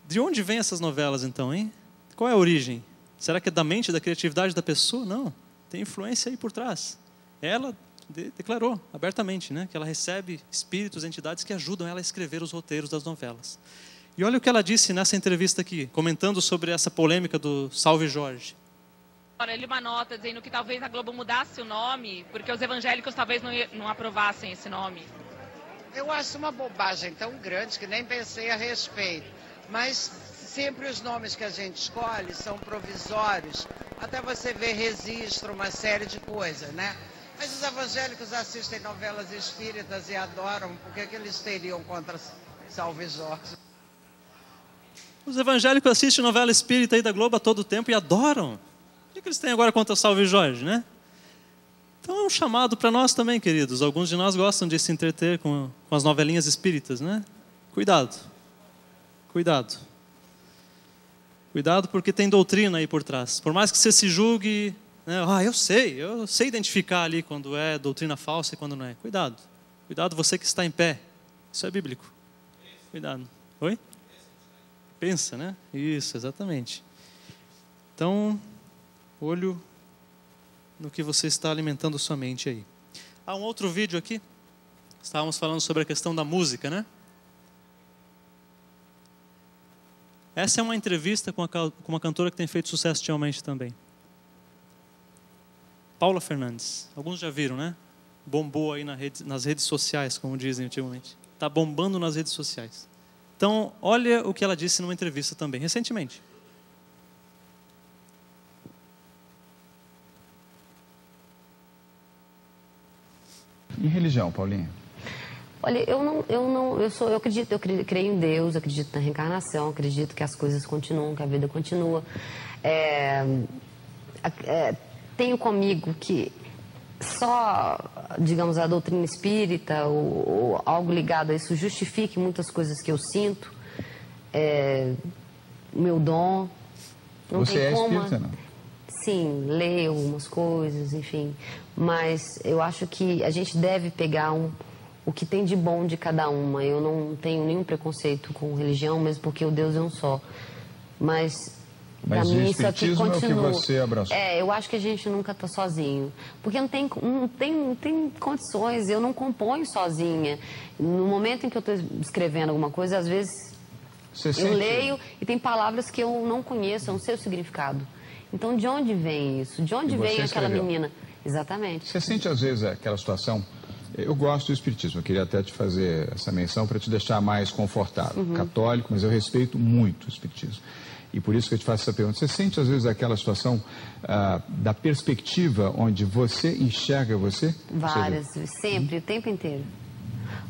Speaker 4: De onde vêm essas novelas, então, hein? Qual é a origem? Será que é da mente, da criatividade da pessoa? Não. Tem influência aí por trás. Ela declarou abertamente, né, que ela recebe espíritos, entidades que ajudam ela a escrever os roteiros das novelas. E olha o que ela disse nessa entrevista aqui, comentando sobre essa polêmica do Salve Jorge.
Speaker 5: Eu li uma nota dizendo que talvez a Globo mudasse o nome, porque os evangélicos talvez não aprovassem esse nome.
Speaker 6: Eu acho uma bobagem tão grande que nem pensei a respeito. Mas sempre os nomes que a gente escolhe são provisórios, até você ver registro, uma série de coisas, né? Mas os evangélicos assistem novelas espíritas e adoram, por que eles teriam contra Salve Jorge?
Speaker 4: Os evangélicos assistem novela espírita aí da Globo a todo tempo e adoram. O que eles têm agora contra Salve Jorge, né? Então é um chamado para nós também, queridos. Alguns de nós gostam de se entreter com as novelinhas espíritas, né? Cuidado. Cuidado. Cuidado porque tem doutrina aí por trás. Por mais que você se julgue, né? Eu sei identificar ali quando é doutrina falsa e quando não é. Cuidado. Cuidado você que está em pé. Isso é bíblico. Cuidado. Oi? Pensa, né? Isso, exatamente. Então, olho no que você está alimentando sua mente aí. Há um outro vídeo aqui. Estávamos falando sobre a questão da música, né? Essa é uma entrevista com uma cantora que tem feito sucesso ultimamente também. Paula Fernandes. Alguns já viram, né? Bombou aí nas redes sociais, como dizem ultimamente. Está bombando nas redes sociais. Então, olha o que ela disse numa entrevista também, recentemente.
Speaker 7: E religião, Paulinha?
Speaker 8: Olha, eu acredito, eu creio em Deus, acredito na reencarnação, acredito que as coisas continuam, que a vida continua. Tenho comigo que só, digamos, a doutrina espírita ou algo ligado a isso justifique muitas coisas que eu sinto. Meu dom. Não
Speaker 7: Você
Speaker 8: tem como.
Speaker 7: Espírita, não?
Speaker 8: Sim, leio algumas coisas, enfim. Mas eu acho que a gente deve pegar o que tem de bom de cada uma. Eu não tenho nenhum preconceito com religião, mesmo porque o Deus é um só. Mas para mim isso aqui continua.
Speaker 7: É o que você abraçou.
Speaker 8: Eu acho que a gente nunca está sozinho. Porque não tem condições, eu não componho sozinha. No momento em que eu estou escrevendo alguma coisa, às vezes eu leio e tem palavras que eu não conheço, eu não sei o significado. Então, de onde vem isso? De onde vem aquela menina? Exatamente.
Speaker 7: Você sente, às vezes, aquela situação... Eu gosto do espiritismo, eu queria até te fazer essa menção para te deixar mais confortável. Católico, mas eu respeito muito o espiritismo. E por isso que eu te faço essa pergunta. Você sente, às vezes, aquela situação da perspectiva onde você enxerga você?
Speaker 8: Várias, sempre, o tempo inteiro.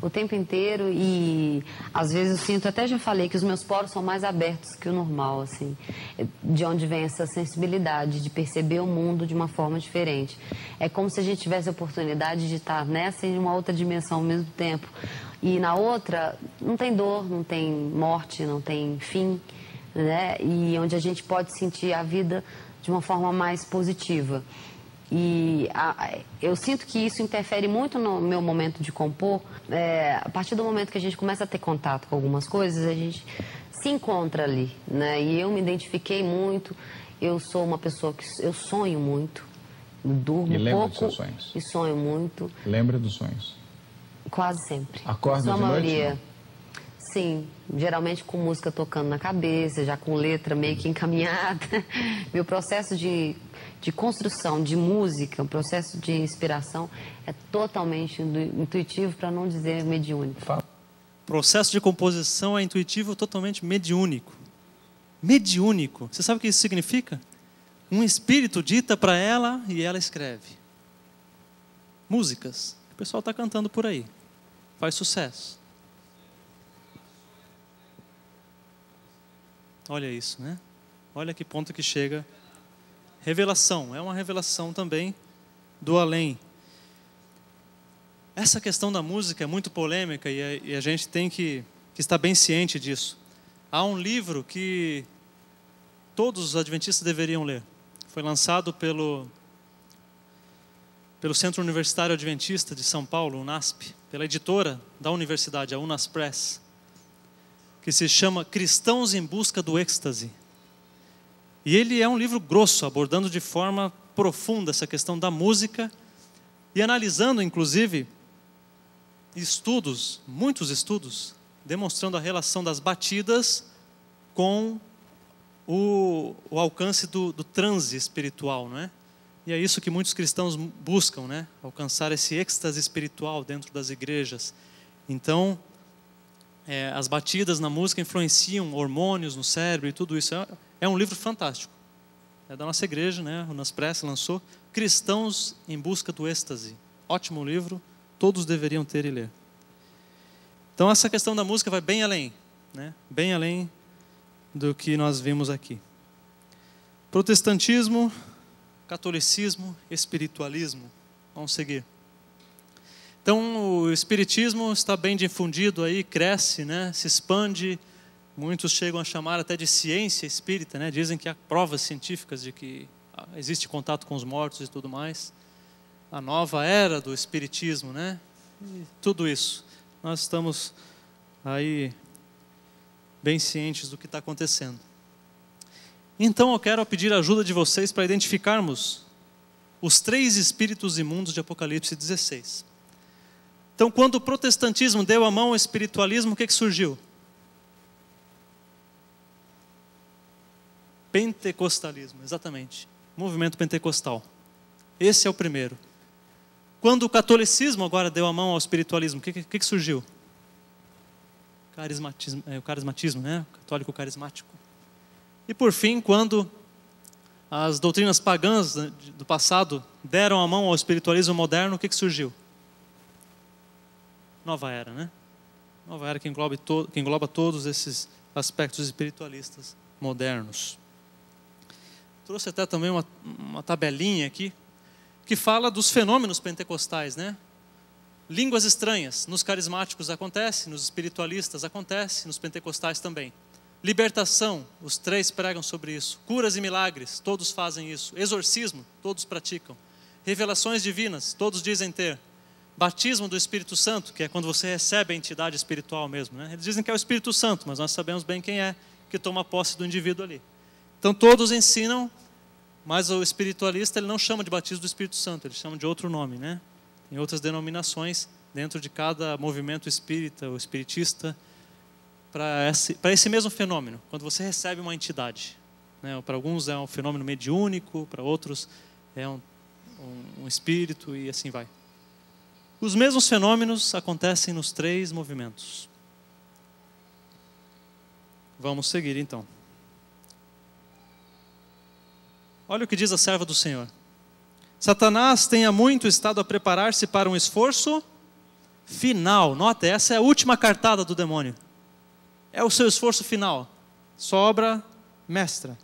Speaker 8: O tempo inteiro e às vezes eu sinto, até já falei, que os meus poros são mais abertos que o normal, assim. De onde vem essa sensibilidade de perceber o mundo de uma forma diferente. É como se a gente tivesse a oportunidade de estar nessa e em uma outra dimensão ao mesmo tempo. E na outra não tem dor, não tem morte, não tem fim, né? E onde a gente pode sentir a vida de uma forma mais positiva. E eu sinto que isso interfere muito no meu momento de compor. A partir do momento que a gente começa a ter contato com algumas coisas, a gente se encontra ali, né? E eu me identifiquei muito. Eu sou uma pessoa que eu sonho muito, durmo
Speaker 7: e lembra
Speaker 8: pouco
Speaker 7: dos seus sonhos?
Speaker 8: E sonho muito.
Speaker 7: Lembra dos sonhos?
Speaker 8: Quase sempre.
Speaker 7: Acorda de
Speaker 8: maioria.
Speaker 7: noite?
Speaker 8: Sim, geralmente com música tocando na cabeça, já com letra meio que encaminhada. Meu processo de construção de música, um processo de inspiração é totalmente intuitivo, para não dizer mediúnico.
Speaker 4: Processo de composição é intuitivo, totalmente mediúnico. Mediúnico. Você sabe o que isso significa? Um espírito dita para ela e ela escreve. Músicas. O pessoal está cantando por aí. Faz sucesso. Olha isso, né? Olha que ponto que chega revelação, é uma revelação também do além. Essa questão da música é muito polêmica e a gente tem que estar bem ciente disso. Há um livro que todos os adventistas deveriam ler. Foi lançado pelo Centro Universitário Adventista de São Paulo, UNASP, pela editora da universidade, a Unas Press, que se chama Cristãos em Busca do Êxtase. E ele é um livro grosso, abordando de forma profunda essa questão da música e analisando, inclusive, estudos, muitos estudos, demonstrando a relação das batidas com o alcance do transe espiritual, não é? E é isso que muitos cristãos buscam, né? Alcançar esse êxtase espiritual dentro das igrejas. Então, as batidas na música influenciam hormônios no cérebro e tudo isso. É um livro fantástico. É da nossa igreja, né? O Unas Press lançou Cristãos em Busca do Êxtase. Ótimo livro, todos deveriam ter e ler. Então, essa questão da música vai bem além, né? Bem além do que nós vimos aqui. Protestantismo, catolicismo, espiritualismo. Vamos seguir. Então, o espiritismo está bem difundido aí, cresce, né? Se expande. Muitos chegam a chamar até de ciência espírita, né? Dizem que há provas científicas de que existe contato com os mortos e tudo mais. A nova era do espiritismo, né? E tudo isso. Nós estamos aí bem cientes do que está acontecendo. Então eu quero pedir a ajuda de vocês para identificarmos os 3 espíritos imundos de Apocalipse 16. Então, quando o protestantismo deu a mão ao espiritualismo, o que surgiu? Pentecostalismo, exatamente. Movimento pentecostal. Esse é o primeiro. Quando o catolicismo agora deu a mão ao espiritualismo, o que surgiu? O carismatismo, né? O católico carismático. E por fim, quando as doutrinas pagãs do passado deram a mão ao espiritualismo moderno, o que surgiu? Nova era, né? Nova era que engloba todos esses aspectos espiritualistas modernos. Trouxe até também uma tabelinha aqui, que fala dos fenômenos pentecostais, né? Línguas estranhas, nos carismáticos acontece, nos espiritualistas acontece, nos pentecostais também. Libertação, os 3 pregam sobre isso. Curas e milagres, todos fazem isso. Exorcismo, todos praticam. Revelações divinas, todos dizem ter. Batismo do Espírito Santo, que é quando você recebe a entidade espiritual mesmo, né? Eles dizem que é o Espírito Santo, mas nós sabemos bem quem é que toma posse do indivíduo ali. Então todos ensinam, mas o espiritualista ele não chama de batismo do Espírito Santo, ele chama de outro nome, né? Tem outras denominações dentro de cada movimento espírita ou espiritista para esse mesmo fenômeno, quando você recebe uma entidade, né? Para alguns é um fenômeno mediúnico, para outros é um espírito e assim vai. Os mesmos fenômenos acontecem nos 3 movimentos. Vamos seguir então. Olha o que diz a serva do Senhor. Satanás tem há muito estado a preparar-se para um esforço final. Nota, essa é a última cartada do demônio. É o seu esforço final. Sua obra mestra.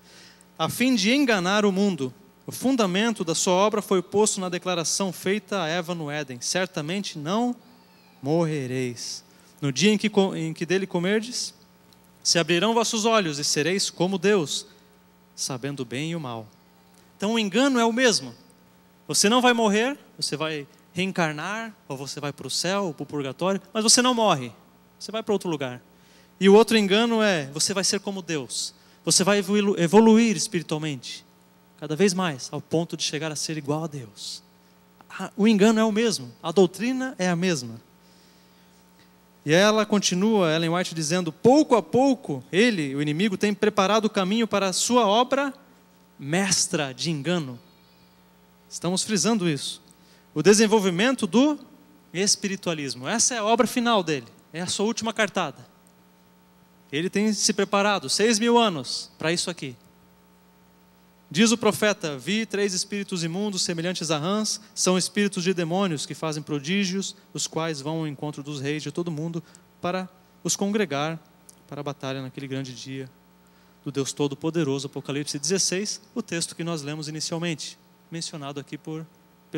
Speaker 4: A fim de enganar o mundo. O fundamento da sua obra foi posto na declaração feita a Eva no Éden. Certamente não morrereis. No dia em que dele comerdes, se abrirão vossos olhos e sereis como Deus, sabendo o bem e o mal. Então o engano é o mesmo. Você não vai morrer, você vai reencarnar, ou você vai para o céu, ou para o purgatório, mas você não morre. Você vai para outro lugar. E o outro engano é, você vai ser como Deus. Você vai evoluir espiritualmente. Cada vez mais, ao ponto de chegar a ser igual a Deus. O engano é o mesmo, a doutrina é a mesma. E ela continua, Ellen White, dizendo, pouco a pouco, ele, o inimigo, tem preparado o caminho para a sua obra mestra de engano. Estamos frisando isso. O desenvolvimento do espiritualismo. Essa é a obra final dele, é a sua última cartada. Ele tem se preparado 6.000 anos para isso aqui. Diz o profeta, vi 3 espíritos imundos semelhantes a rãs, são espíritos de demônios que fazem prodígios, os quais vão ao encontro dos reis de todo mundo para os congregar para a batalha naquele grande dia. do Deus Todo-Poderoso, Apocalipse 16, o texto que nós lemos inicialmente, mencionado aqui pelo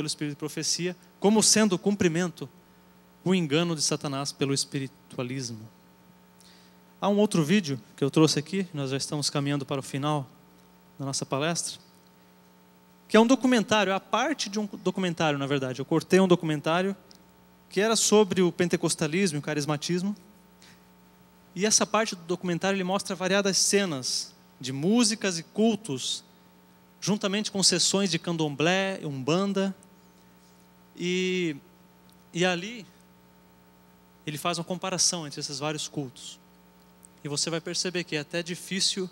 Speaker 4: Espírito de Profecia, como sendo o cumprimento, o engano de Satanás pelo espiritualismo. Há um outro vídeo que eu trouxe aqui, nós já estamos caminhando para o final da nossa palestra, que é um documentário, é a parte de um documentário, na verdade. Eu cortei um documentário que era sobre o pentecostalismo e o carismatismo. E essa parte do documentário ele mostra variadas cenas de músicas e cultos, juntamente com sessões de candomblé, umbanda. E ali ele faz uma comparação entre esses vários cultos. E você vai perceber que é até difícil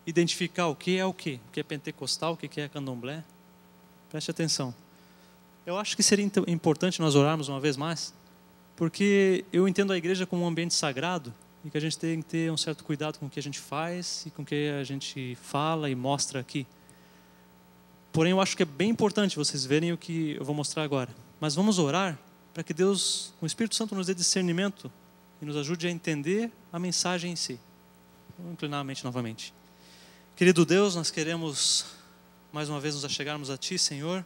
Speaker 4: identificar o que é pentecostal, o que é candomblé. Preste atenção. Eu acho que seria importante nós orarmos uma vez mais, porque eu entendo a igreja como um ambiente sagrado e que a gente tem que ter um certo cuidado com o que a gente faz e com o que a gente fala e mostra aqui. Porém, eu acho que é bem importante vocês verem o que eu vou mostrar agora. Mas vamos orar para que Deus, com o Espírito Santo, nos dê discernimento e nos ajude a entender a mensagem em si. Vamos inclinar a mente novamente. Querido Deus, nós queremos mais uma vez nos achegarmos a Ti, Senhor,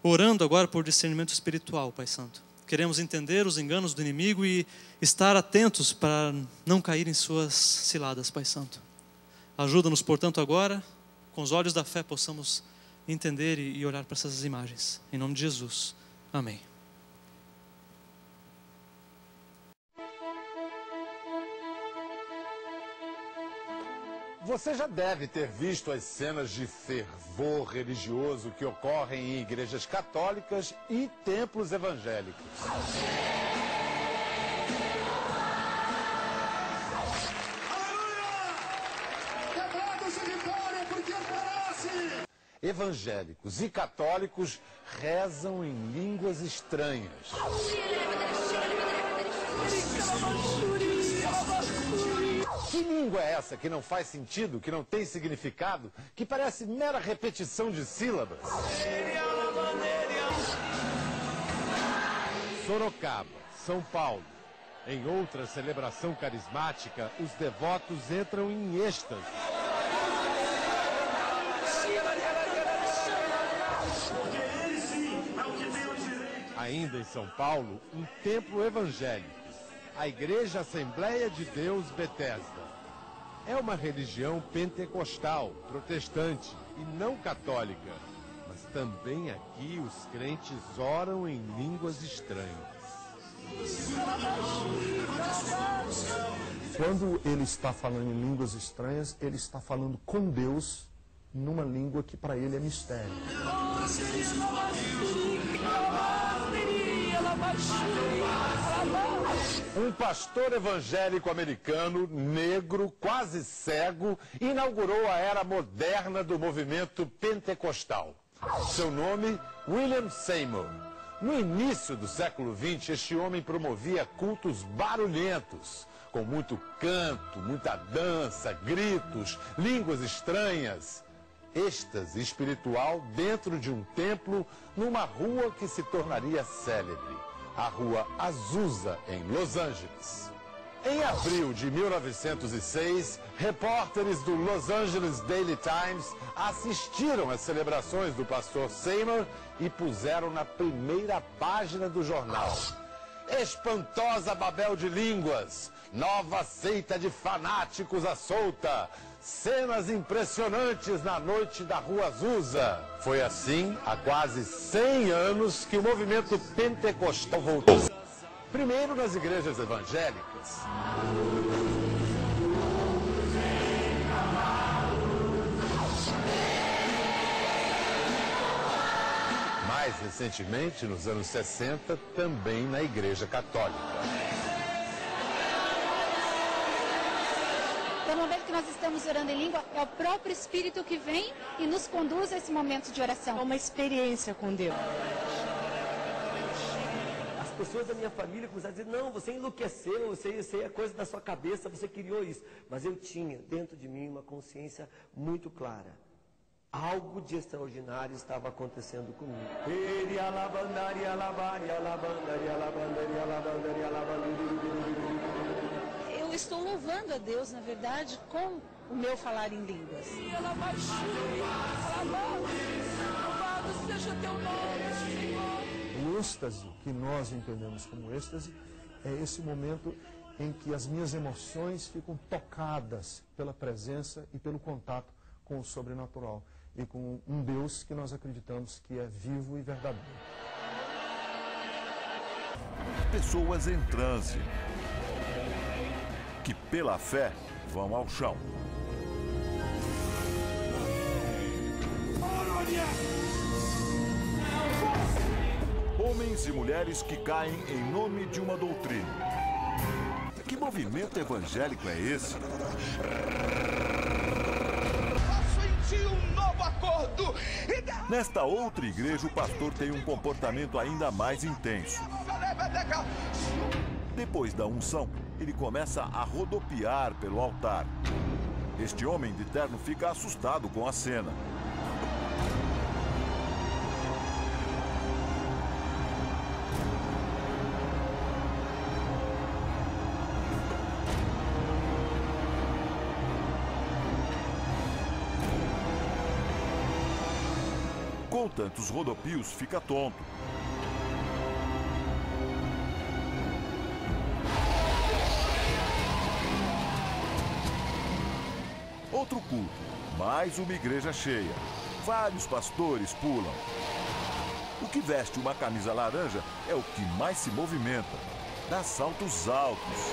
Speaker 4: orando agora por discernimento espiritual, Pai Santo. Queremos entender os enganos do inimigo e estar atentos para não cair em suas ciladas, Pai Santo. Ajuda-nos, portanto, agora, com os olhos da fé, possamos entender e olhar para essas imagens. Em nome de Jesus. Amém.
Speaker 1: Você já deve ter visto as cenas de fervor religioso que ocorrem em igrejas católicas e templos evangélicos. Evangélicos e católicos rezam em línguas estranhas. Que língua é essa que não faz sentido, que não tem significado, que parece mera repetição de sílabas? Sorocaba, São Paulo. Em outra celebração carismática, os devotos entram em êxtase. Ainda em São Paulo, um templo evangélico, a Igreja Assembleia de Deus Betesda. É uma religião pentecostal, protestante e não católica, mas também aqui os crentes oram em línguas estranhas.
Speaker 9: Quando ele está falando em línguas estranhas, ele está falando com Deus numa língua que para ele é mistério.
Speaker 1: Um pastor evangélico americano, negro, quase cego, inaugurou a era moderna do movimento pentecostal. Seu nome, William Seymour. No início do século XX, este homem promovia cultos barulhentos, com muito canto, muita dança, gritos, línguas estranhas. Êxtase espiritual dentro de um templo, numa rua que se tornaria célebre, a Rua Azusa, em Los Angeles. Em abril de 1906, repórteres do Los Angeles Daily Times assistiram às celebrações do pastor Seymour e puseram na primeira página do jornal: espantosa Babel de línguas, nova seita de fanáticos à solta, cenas impressionantes na noite da Rua Azusa. Foi assim, há quase 100 anos, que o movimento pentecostal voltou. Primeiro nas igrejas evangélicas. Mais recentemente, nos anos 60, também na Igreja Católica.
Speaker 10: No momento que nós estamos orando em língua, é o próprio Espírito que vem e nos conduz a esse momento de oração.
Speaker 11: É uma experiência com Deus.
Speaker 2: As pessoas da minha família começaram a dizer: não, você enlouqueceu, isso aí é coisa da sua cabeça, você criou isso. Mas eu tinha dentro de mim uma consciência muito clara. Algo de extraordinário estava acontecendo comigo.
Speaker 11: Eu estou louvando a Deus, na verdade, com o meu falar em línguas.
Speaker 12: Louvado seja teu nome, Senhor.
Speaker 9: O êxtase, que nós entendemos como êxtase, é esse momento em que as minhas emoções ficam tocadas pela presença e pelo contato com o sobrenatural e com um Deus que nós acreditamos que é vivo e verdadeiro.
Speaker 3: Pessoas em transe, que pela fé vão ao chão. Homens e mulheres que caem em nome de uma doutrina. Que movimento evangélico é esse? Nesta outra igreja, o pastor tem um comportamento ainda mais intenso. Depois da unção, ele começa a rodopiar pelo altar. Este homem de terno fica assustado com a cena. Com tantos rodopios, fica tonto. Outro culto, mais uma igreja cheia. Vários pastores pulam. O que veste uma camisa laranja é o que mais se movimenta. Dá saltos altos.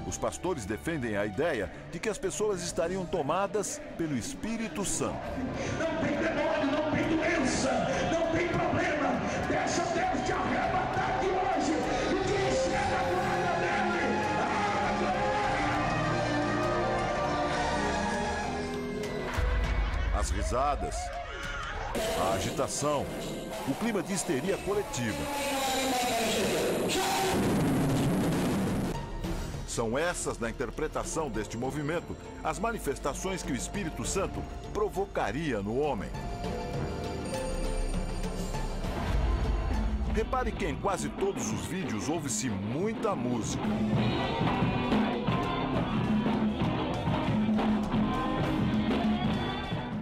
Speaker 3: Os pastores defendem a ideia de que as pessoas estariam tomadas pelo Espírito Santo.
Speaker 12: Não tem demônio, não tem doença, não tem problema. Deixa Deus te arrebatar de hoje. E que chega a glória dele.
Speaker 3: As risadas, a agitação, o clima de histeria coletiva. São essas, na interpretação deste movimento, as manifestações que o Espírito Santo provocaria no homem. Repare que em quase todos os vídeos ouve-se muita música.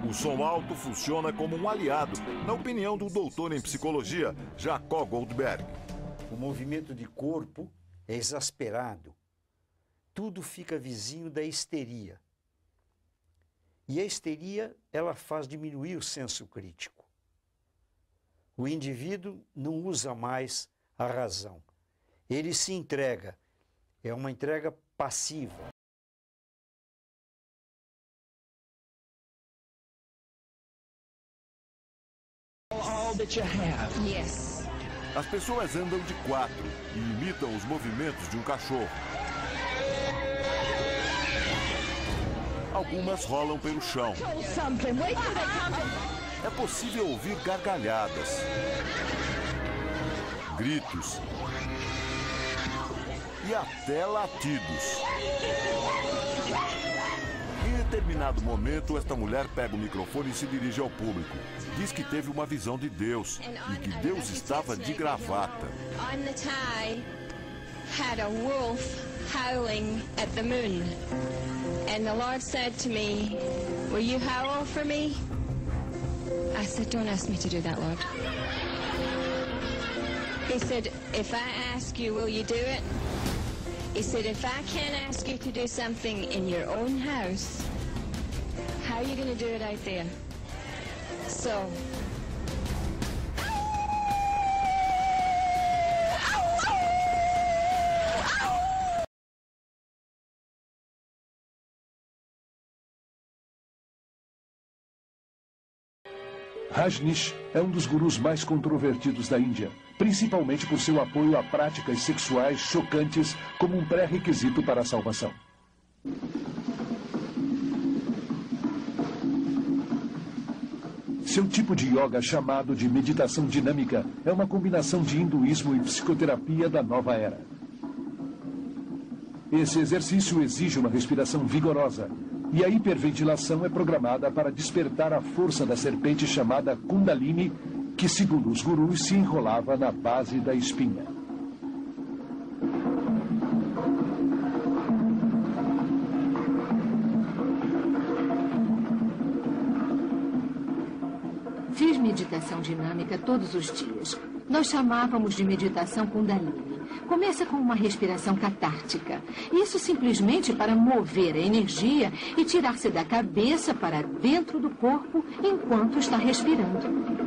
Speaker 3: O som alto funciona como um aliado, na opinião do doutor em psicologia, Jacob Goldberg.
Speaker 13: O movimento de corpo é exasperado. Tudo fica vizinho da histeria. E a histeria, ela faz diminuir o senso crítico. O indivíduo não usa mais a razão. Ele se entrega. É uma entrega passiva.
Speaker 12: All that you have.
Speaker 10: Yes.
Speaker 3: As pessoas andam de quatro e imitam os movimentos de um cachorro. Algumas rolam pelo chão. É possível ouvir gargalhadas, gritos e até latidos. Em determinado momento, esta mulher pega o microfone e se dirige ao público. Diz que teve uma visão de Deus e que Deus estava de gravata.
Speaker 14: On the tie had a wolf howling at the moon. And the Lord said to me, will you howl for me? I said, don't ask me to do that, Lord. He said, if I ask you, will you do it? He said, if I can't ask you to do something in your own house, how are you going to do it out there? So...
Speaker 15: Rajneesh é um dos gurus mais controvertidos da Índia, principalmente por seu apoio a práticas sexuais chocantes como um pré-requisito para a salvação. Seu tipo de yoga, chamado de meditação dinâmica, é uma combinação de hinduísmo e psicoterapia da nova era. Esse exercício exige uma respiração vigorosa, E a hiperventilação é programada para despertar a força da serpente chamada Kundalini, que, segundo os gurus, se enrolava na base da espinha.
Speaker 16: Fiz meditação dinâmica todos os dias. Nós chamávamos de meditação Kundalini. Começa com uma respiração catártica. Isso simplesmente para mover a energia e tirar-se da cabeça para dentro do corpo enquanto está respirando.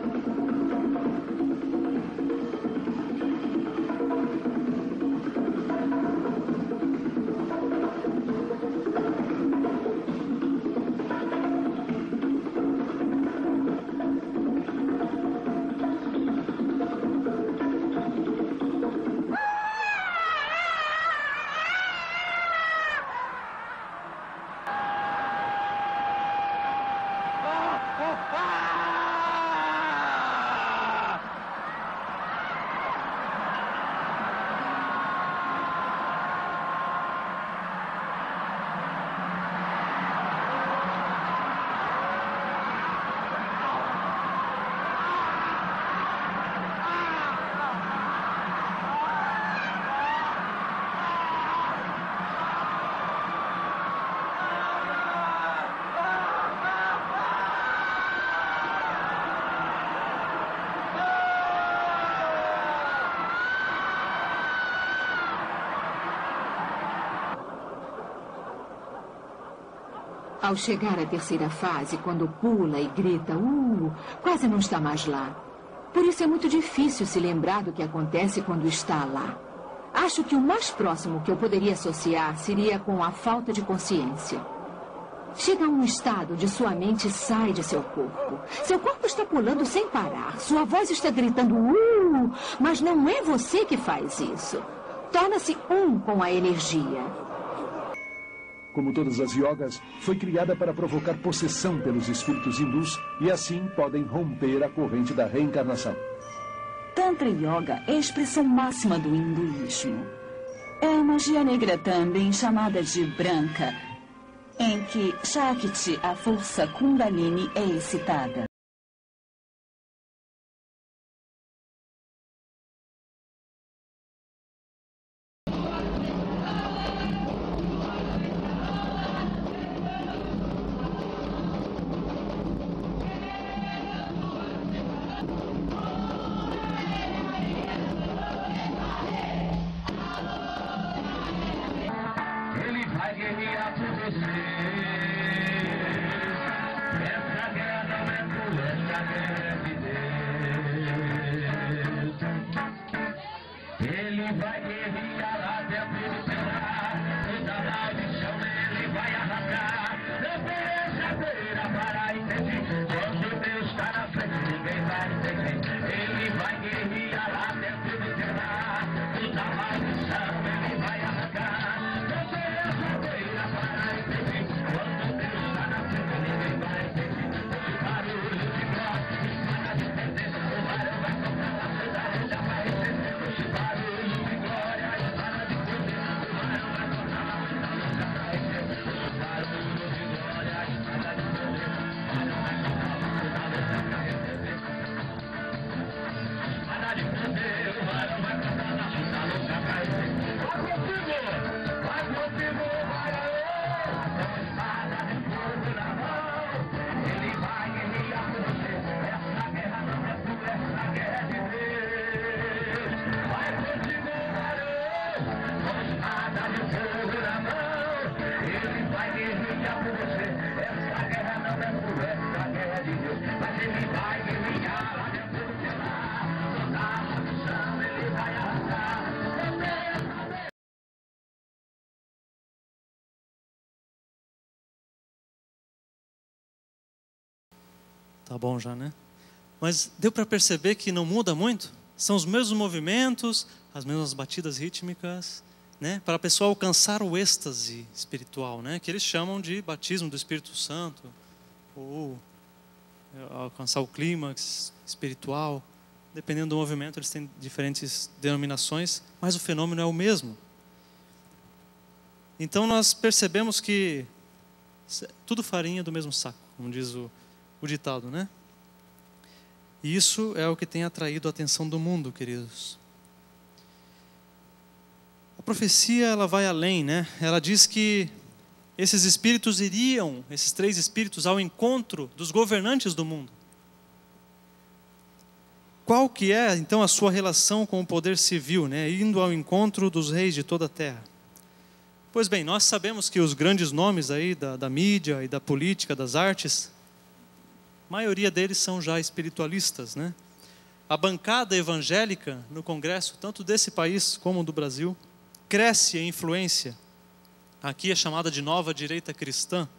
Speaker 16: Ao chegar à terceira fase, quando pula e grita, quase não está mais lá. Por isso é muito difícil se lembrar do que acontece quando está lá. Acho que o mais próximo que eu poderia associar seria com a falta de consciência. Chega a um estado onde sua mente sai de seu corpo. Seu corpo está pulando sem parar. Sua voz está gritando, mas não é você que faz isso. Torna-se um com a energia.
Speaker 15: Como todas as yogas, foi criada para provocar possessão pelos espíritos hindus e assim podem romper a corrente da reencarnação.
Speaker 17: Tantra Yoga é a expressão máxima do hinduísmo. É a magia negra também chamada de branca, em que Shakti, a força Kundalini, é excitada.
Speaker 4: Tá bom já, né? Mas deu para perceber que não muda muito? São os mesmos movimentos, as mesmas batidas rítmicas, né? Para a pessoa alcançar o êxtase espiritual, né? Que eles chamam de batismo do Espírito Santo, ou alcançar o clímax espiritual. Dependendo do movimento, eles têm diferentes denominações, mas o fenômeno é o mesmo. Então nós percebemos que tudo farinha do mesmo saco, como diz o ditado, né? E isso é o que tem atraído a atenção do mundo, queridos. A profecia, ela vai além, né? Ela diz que esses espíritos iriam, esses 3 espíritos, ao encontro dos governantes do mundo. Qual que é, então, a sua relação com o poder civil, né? Indo ao encontro dos reis de toda a terra. Pois bem, nós sabemos que os grandes nomes aí da mídia e da política, das artes, a maioria deles são já espiritualistas, né? A bancada evangélica no Congresso, tanto desse país como do Brasil, cresce em influência. Aqui é chamada de nova direita cristã.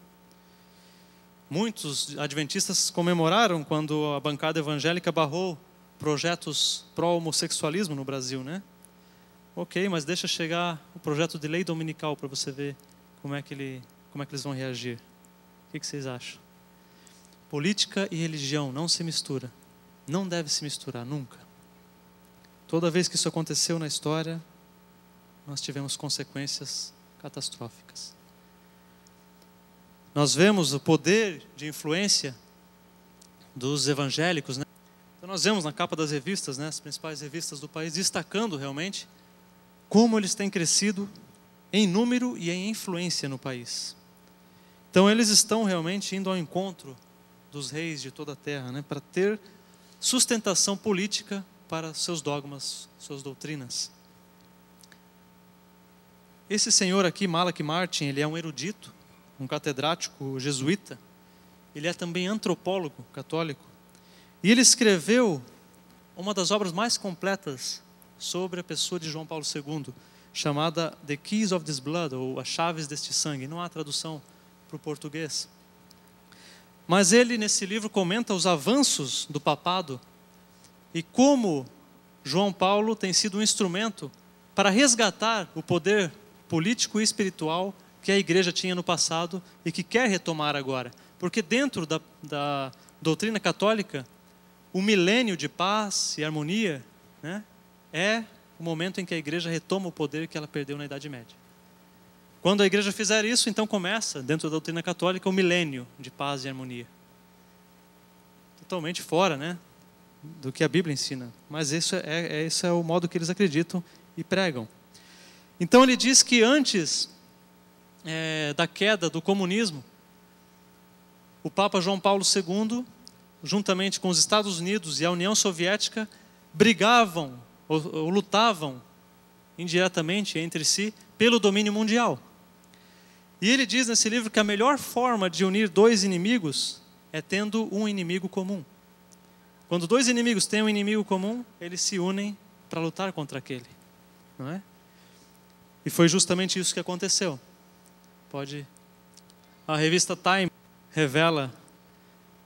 Speaker 4: Muitos adventistas comemoraram quando a bancada evangélica barrou projetos pró-homossexualismo no Brasil, né? Ok, mas deixa chegar o projeto de lei dominical para você ver como é que eles vão reagir. O que vocês acham? Política e religião não se mistura. Não deve se misturar, nunca. Toda vez que isso aconteceu na história, nós tivemos consequências catastróficas. Nós vemos o poder de influência dos evangélicos, né? Então nós vemos na capa das revistas, né, as principais revistas do país, destacando realmente como eles têm crescido em número e em influência no país. Então eles estão realmente indo ao encontro dos reis de toda a terra, né, para ter sustentação política para seus dogmas, suas doutrinas. Esse senhor aqui, Malachi Martin, ele é um erudito, um catedrático jesuíta. Ele é também antropólogo católico. E ele escreveu uma das obras mais completas sobre a pessoa de João Paulo II, chamada The Keys of this Blood, ou As Chaves deste Sangue. Não há tradução para o português. Mas ele, nesse livro, comenta os avanços do papado e como João Paulo tem sido um instrumento para resgatar o poder político e espiritual que a igreja tinha no passado e que quer retomar agora. Porque dentro da doutrina católica, o milênio de paz e harmonia, né, é o momento em que a igreja retoma o poder que ela perdeu na Idade Média. Quando a igreja fizer isso, então começa, dentro da doutrina católica, o milênio de paz e harmonia. Totalmente fora, né, do que a Bíblia ensina. Mas esse é o modo que eles acreditam e pregam. Então ele diz que antes da queda do comunismo, o Papa João Paulo II, juntamente com os Estados Unidos e a União Soviética, brigavam ou lutavam indiretamente entre si pelo domínio mundial. E ele diz nesse livro que a melhor forma de unir 2 inimigos é tendo um inimigo comum. Quando 2 inimigos têm um inimigo comum, eles se unem para lutar contra aquele, não é? E foi justamente isso que aconteceu. A revista Time revela,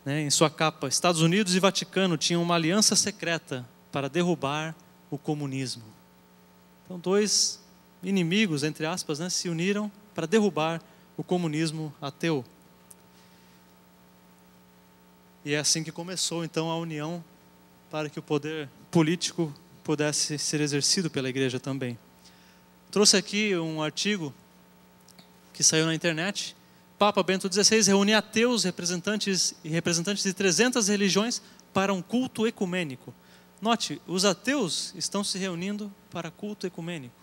Speaker 4: né, em sua capa, Estados Unidos e Vaticano tinham uma aliança secreta para derrubar o comunismo. Então 2 inimigos, entre aspas, né, se uniram para derrubar o comunismo ateu. E é assim que começou então a união para que o poder político pudesse ser exercido pela igreja também. Trouxe aqui um artigo que saiu na internet. Papa Bento XVI reúne ateus, representantes de 300 religiões para um culto ecumênico. Note, os ateus estão se reunindo para culto ecumênico.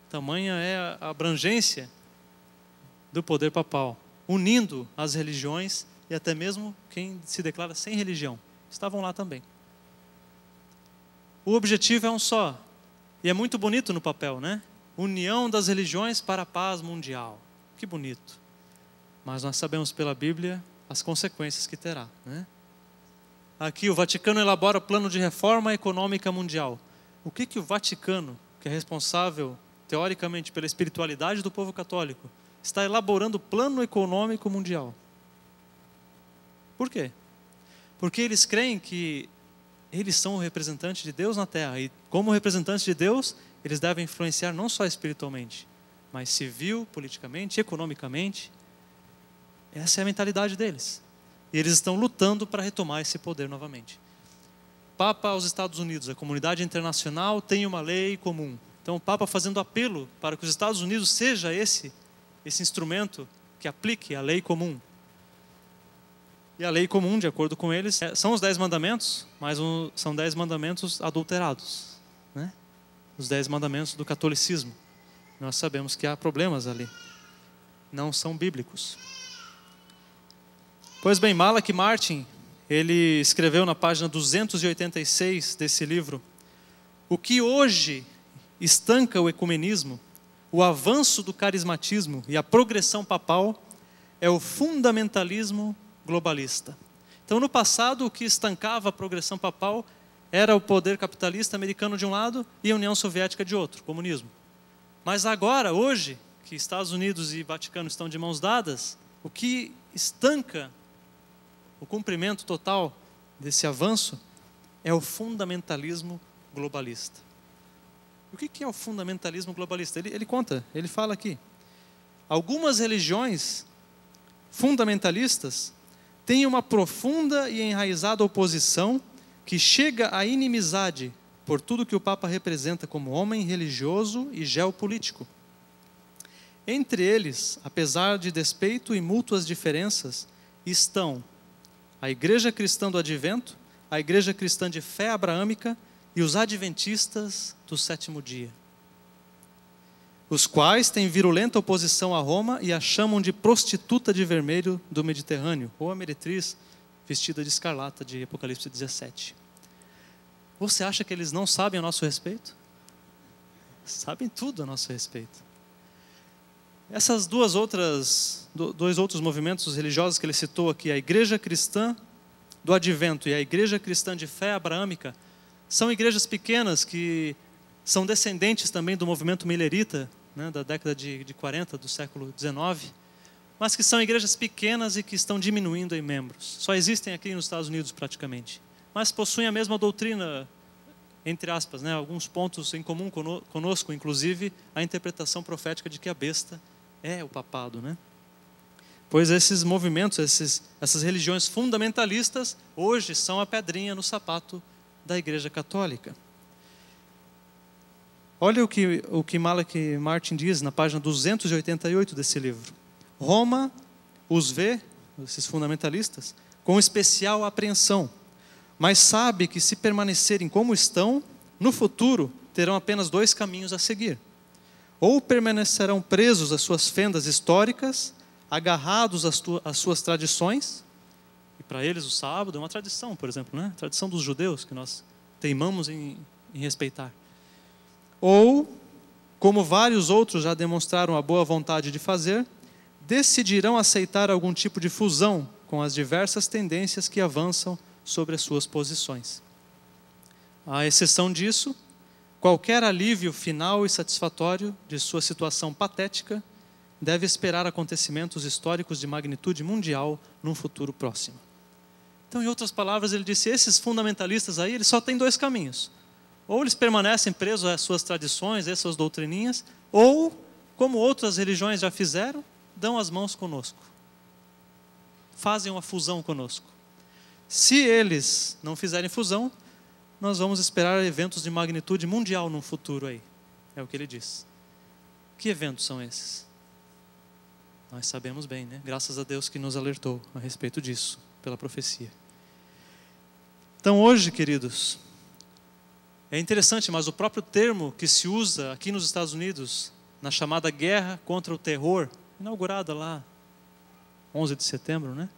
Speaker 4: Tamanha é a abrangência do poder papal, unindo as religiões e até mesmo quem se declara sem religião. Estavam lá também. O objetivo é um só. E é muito bonito no papel, né? União das religiões para a paz mundial. Que bonito. Mas nós sabemos pela Bíblia as consequências que terá, né? Aqui o Vaticano elabora o plano de reforma econômica mundial. O que o Vaticano, que é responsável teoricamente pela espiritualidade do povo católico, está elaborando o plano econômico mundial? Por quê? Porque eles creem que eles são o representante de Deus na Terra. E como representantes de Deus, eles devem influenciar não só espiritualmente, mas civil, politicamente, economicamente. Essa é a mentalidade deles. E eles estão lutando para retomar esse poder novamente. Papa aos Estados Unidos, a comunidade internacional tem uma lei comum. Então o Papa fazendo apelo para que os Estados Unidos seja esse instrumento que aplique a lei comum. E a lei comum, de acordo com eles, são os 10 mandamentos, mas são 10 mandamentos adulterados, né? Os 10 mandamentos do catolicismo. Nós sabemos que há problemas ali. Não são bíblicos. Pois bem, Malachi Martin, ele escreveu na página 286 desse livro: o que hoje estanca o ecumenismo, o avanço do carismatismo e a progressão papal é o fundamentalismo globalista. Então, no passado, o que estancava a progressão papal era o poder capitalista americano de um lado e a União Soviética de outro, o comunismo. Mas agora, hoje, que Estados Unidos e Vaticano estão de mãos dadas, o que estanca o cumprimento total desse avanço é o fundamentalismo globalista. O que é o fundamentalismo globalista? Ele conta, ele fala aqui: algumas religiões fundamentalistas têm uma profunda e enraizada oposição que chega à inimizade por tudo que o Papa representa como homem religioso e geopolítico. Entre eles, apesar de despeito e mútuas diferenças, estão a Igreja Cristã do Advento, a Igreja Cristã de Fé Abraâmica e os Adventistas do Sétimo Dia, os quais têm virulenta oposição a Roma e a chamam de prostituta de vermelho do Mediterrâneo, ou a meretriz vestida de escarlata de Apocalipse 17. Você acha que eles não sabem a nosso respeito? Sabem tudo a nosso respeito. Essas dois outros movimentos religiosos que ele citou aqui, a Igreja Cristã do Advento e a Igreja Cristã de Fé Abraâmica, são igrejas pequenas que são descendentes também do movimento milerita, né, da década de 40 do século XIX, mas que são igrejas pequenas e que estão diminuindo em membros. Só existem aqui nos Estados Unidos praticamente, mas possuem a mesma doutrina, entre aspas, né, alguns pontos em comum conosco, inclusive a interpretação profética de que a besta é o papado, né? Pois esses movimentos, essas religiões fundamentalistas, hoje são a pedrinha no sapato da Igreja Católica. Olha o que Malachi Martin diz na página 288 desse livro. Roma os vê, esses fundamentalistas, com especial apreensão, mas sabe que se permanecerem como estão, no futuro terão apenas 2 caminhos a seguir. Ou permanecerão presos às suas fendas históricas, agarrados às suas tradições, e para eles o sábado é uma tradição, por exemplo, né? A tradição dos judeus, que nós teimamos em respeitar. Ou, como vários outros já demonstraram a boa vontade de fazer, decidirão aceitar algum tipo de fusão com as diversas tendências que avançam sobre as suas posições. À exceção disso, qualquer alívio final e satisfatório de sua situação patética deve esperar acontecimentos históricos de magnitude mundial num futuro próximo. Então, em outras palavras, ele disse, esses fundamentalistas aí, eles só têm 2 caminhos. Ou eles permanecem presos às suas tradições, às suas doutrininhas, ou, como outras religiões já fizeram, dão as mãos conosco. Fazem uma fusão conosco. Se eles não fizerem fusão, nós vamos esperar eventos de magnitude mundial no futuro aí. É o que ele diz. Que eventos são esses? Nós sabemos bem, né? Graças a Deus que nos alertou a respeito disso, pela profecia. Então hoje, queridos, é interessante, mas o próprio termo que se usa aqui nos Estados Unidos, na chamada guerra contra o terror, inaugurada lá, 11 de setembro, né?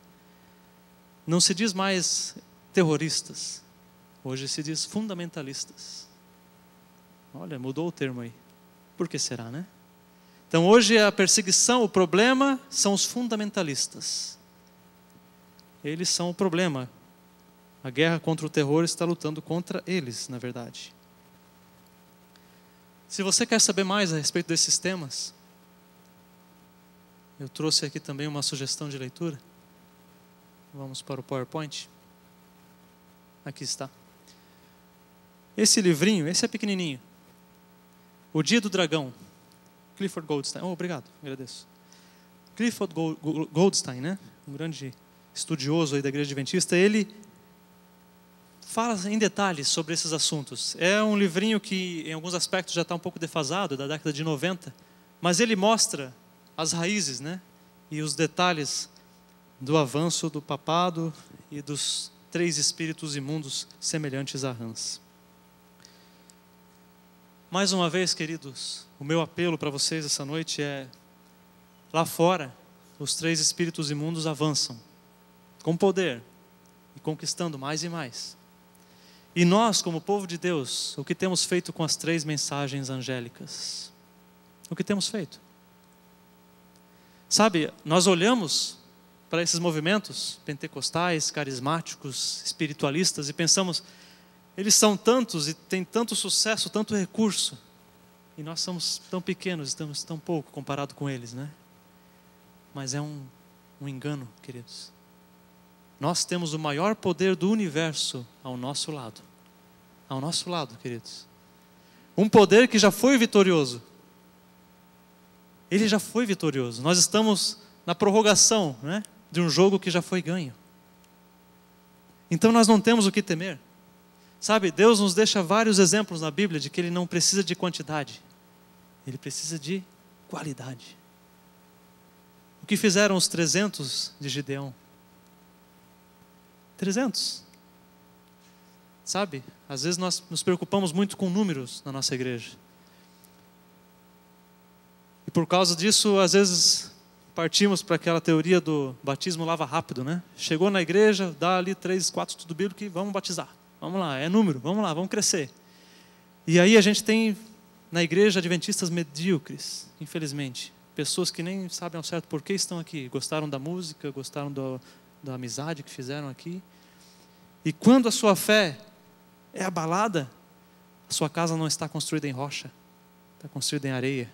Speaker 4: Não se diz mais terroristas, hoje se diz fundamentalistas. Olha, mudou o termo aí. Por que será, né? Então hoje a perseguição, o problema são os fundamentalistas. Eles são o problema. A guerra contra o terror está lutando contra eles, na verdade. Se você quer saber mais a respeito desses temas, eu trouxe aqui também uma sugestão de leitura. Vamos para o PowerPoint. Aqui está. Esse livrinho, esse é pequenininho. O Dia do Dragão. Clifford Goldstein. Oh, obrigado, agradeço. Clifford Goldstein, né? Um grande estudioso aí da Igreja Adventista. Ele fala em detalhes sobre esses assuntos. É um livrinho que, em alguns aspectos, já está um pouco defasado, da década de 90. Mas ele mostra as raízes, né? e os detalhes do avanço do papado e dos 3 espíritos imundos semelhantes a rãs. Mais uma vez, queridos, o meu apelo para vocês essa noite é: lá fora, os 3 espíritos imundos avançam com poder e conquistando mais e mais. E nós, como povo de Deus, o que temos feito com as 3 mensagens angélicas? O que temos feito? Sabe, nós olhamos para esses movimentos pentecostais, carismáticos, espiritualistas e pensamos, eles são tantos e têm tanto sucesso, tanto recurso, e nós somos tão pequenos, estamos tão pouco comparado com eles, né? Mas é um engano, queridos. Nós temos o maior poder do universo ao nosso lado. Ao nosso lado, queridos. Um poder que já foi vitorioso. Ele já foi vitorioso. Nós estamos na prorrogação, né, de um jogo que já foi ganho. Então nós não temos o que temer. Sabe, Deus nos deixa vários exemplos na Bíblia de que Ele não precisa de quantidade. Ele precisa de qualidade. O que fizeram os 300 de Gideão? 300. Sabe, às vezes nós nos preocupamos muito com números na nossa igreja. E por causa disso, às vezes, partimos para aquela teoria do batismo lava rápido, né? Chegou na igreja, dá ali 3, 4 estudo bíblico e vamos batizar. Vamos lá, é número, vamos lá, vamos crescer. E aí a gente tem na igreja adventistas medíocres, infelizmente. Pessoas que nem sabem ao certo por que estão aqui. Gostaram da música, gostaram da amizade que fizeram aqui. E quando a sua fé é abalada, a sua casa não está construída em rocha, está construída em areia.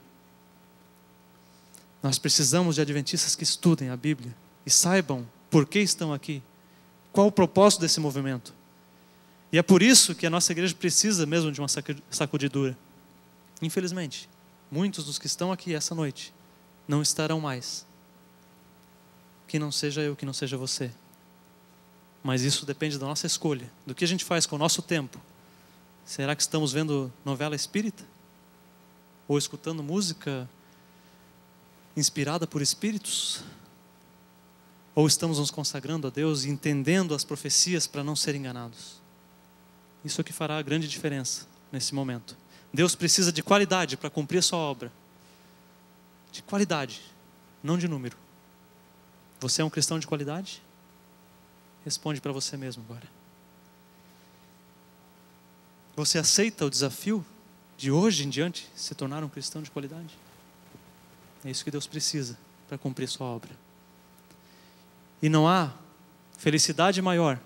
Speaker 4: Nós precisamos de adventistas que estudem a Bíblia e saibam por que estão aqui, qual o propósito desse movimento. E é por isso que a nossa igreja precisa mesmo de uma sacudidura. Infelizmente, muitos dos que estão aqui essa noite não estarão mais. Que não seja eu, que não seja você. Mas isso depende da nossa escolha, do que a gente faz com o nosso tempo. Será que estamos vendo novela espírita? Ou escutando música inspirada por espíritos? Ou estamos nos consagrando a Deus e entendendo as profecias para não ser enganados? Isso é que fará a grande diferença nesse momento. Deus precisa de qualidade para cumprir a sua obra. De qualidade, não de número. Você é um cristão de qualidade? Responde para você mesmo agora. Você aceita o desafio de hoje em diante se tornar um cristão de qualidade? É isso que Deus precisa para cumprir sua obra. E não há felicidade maior,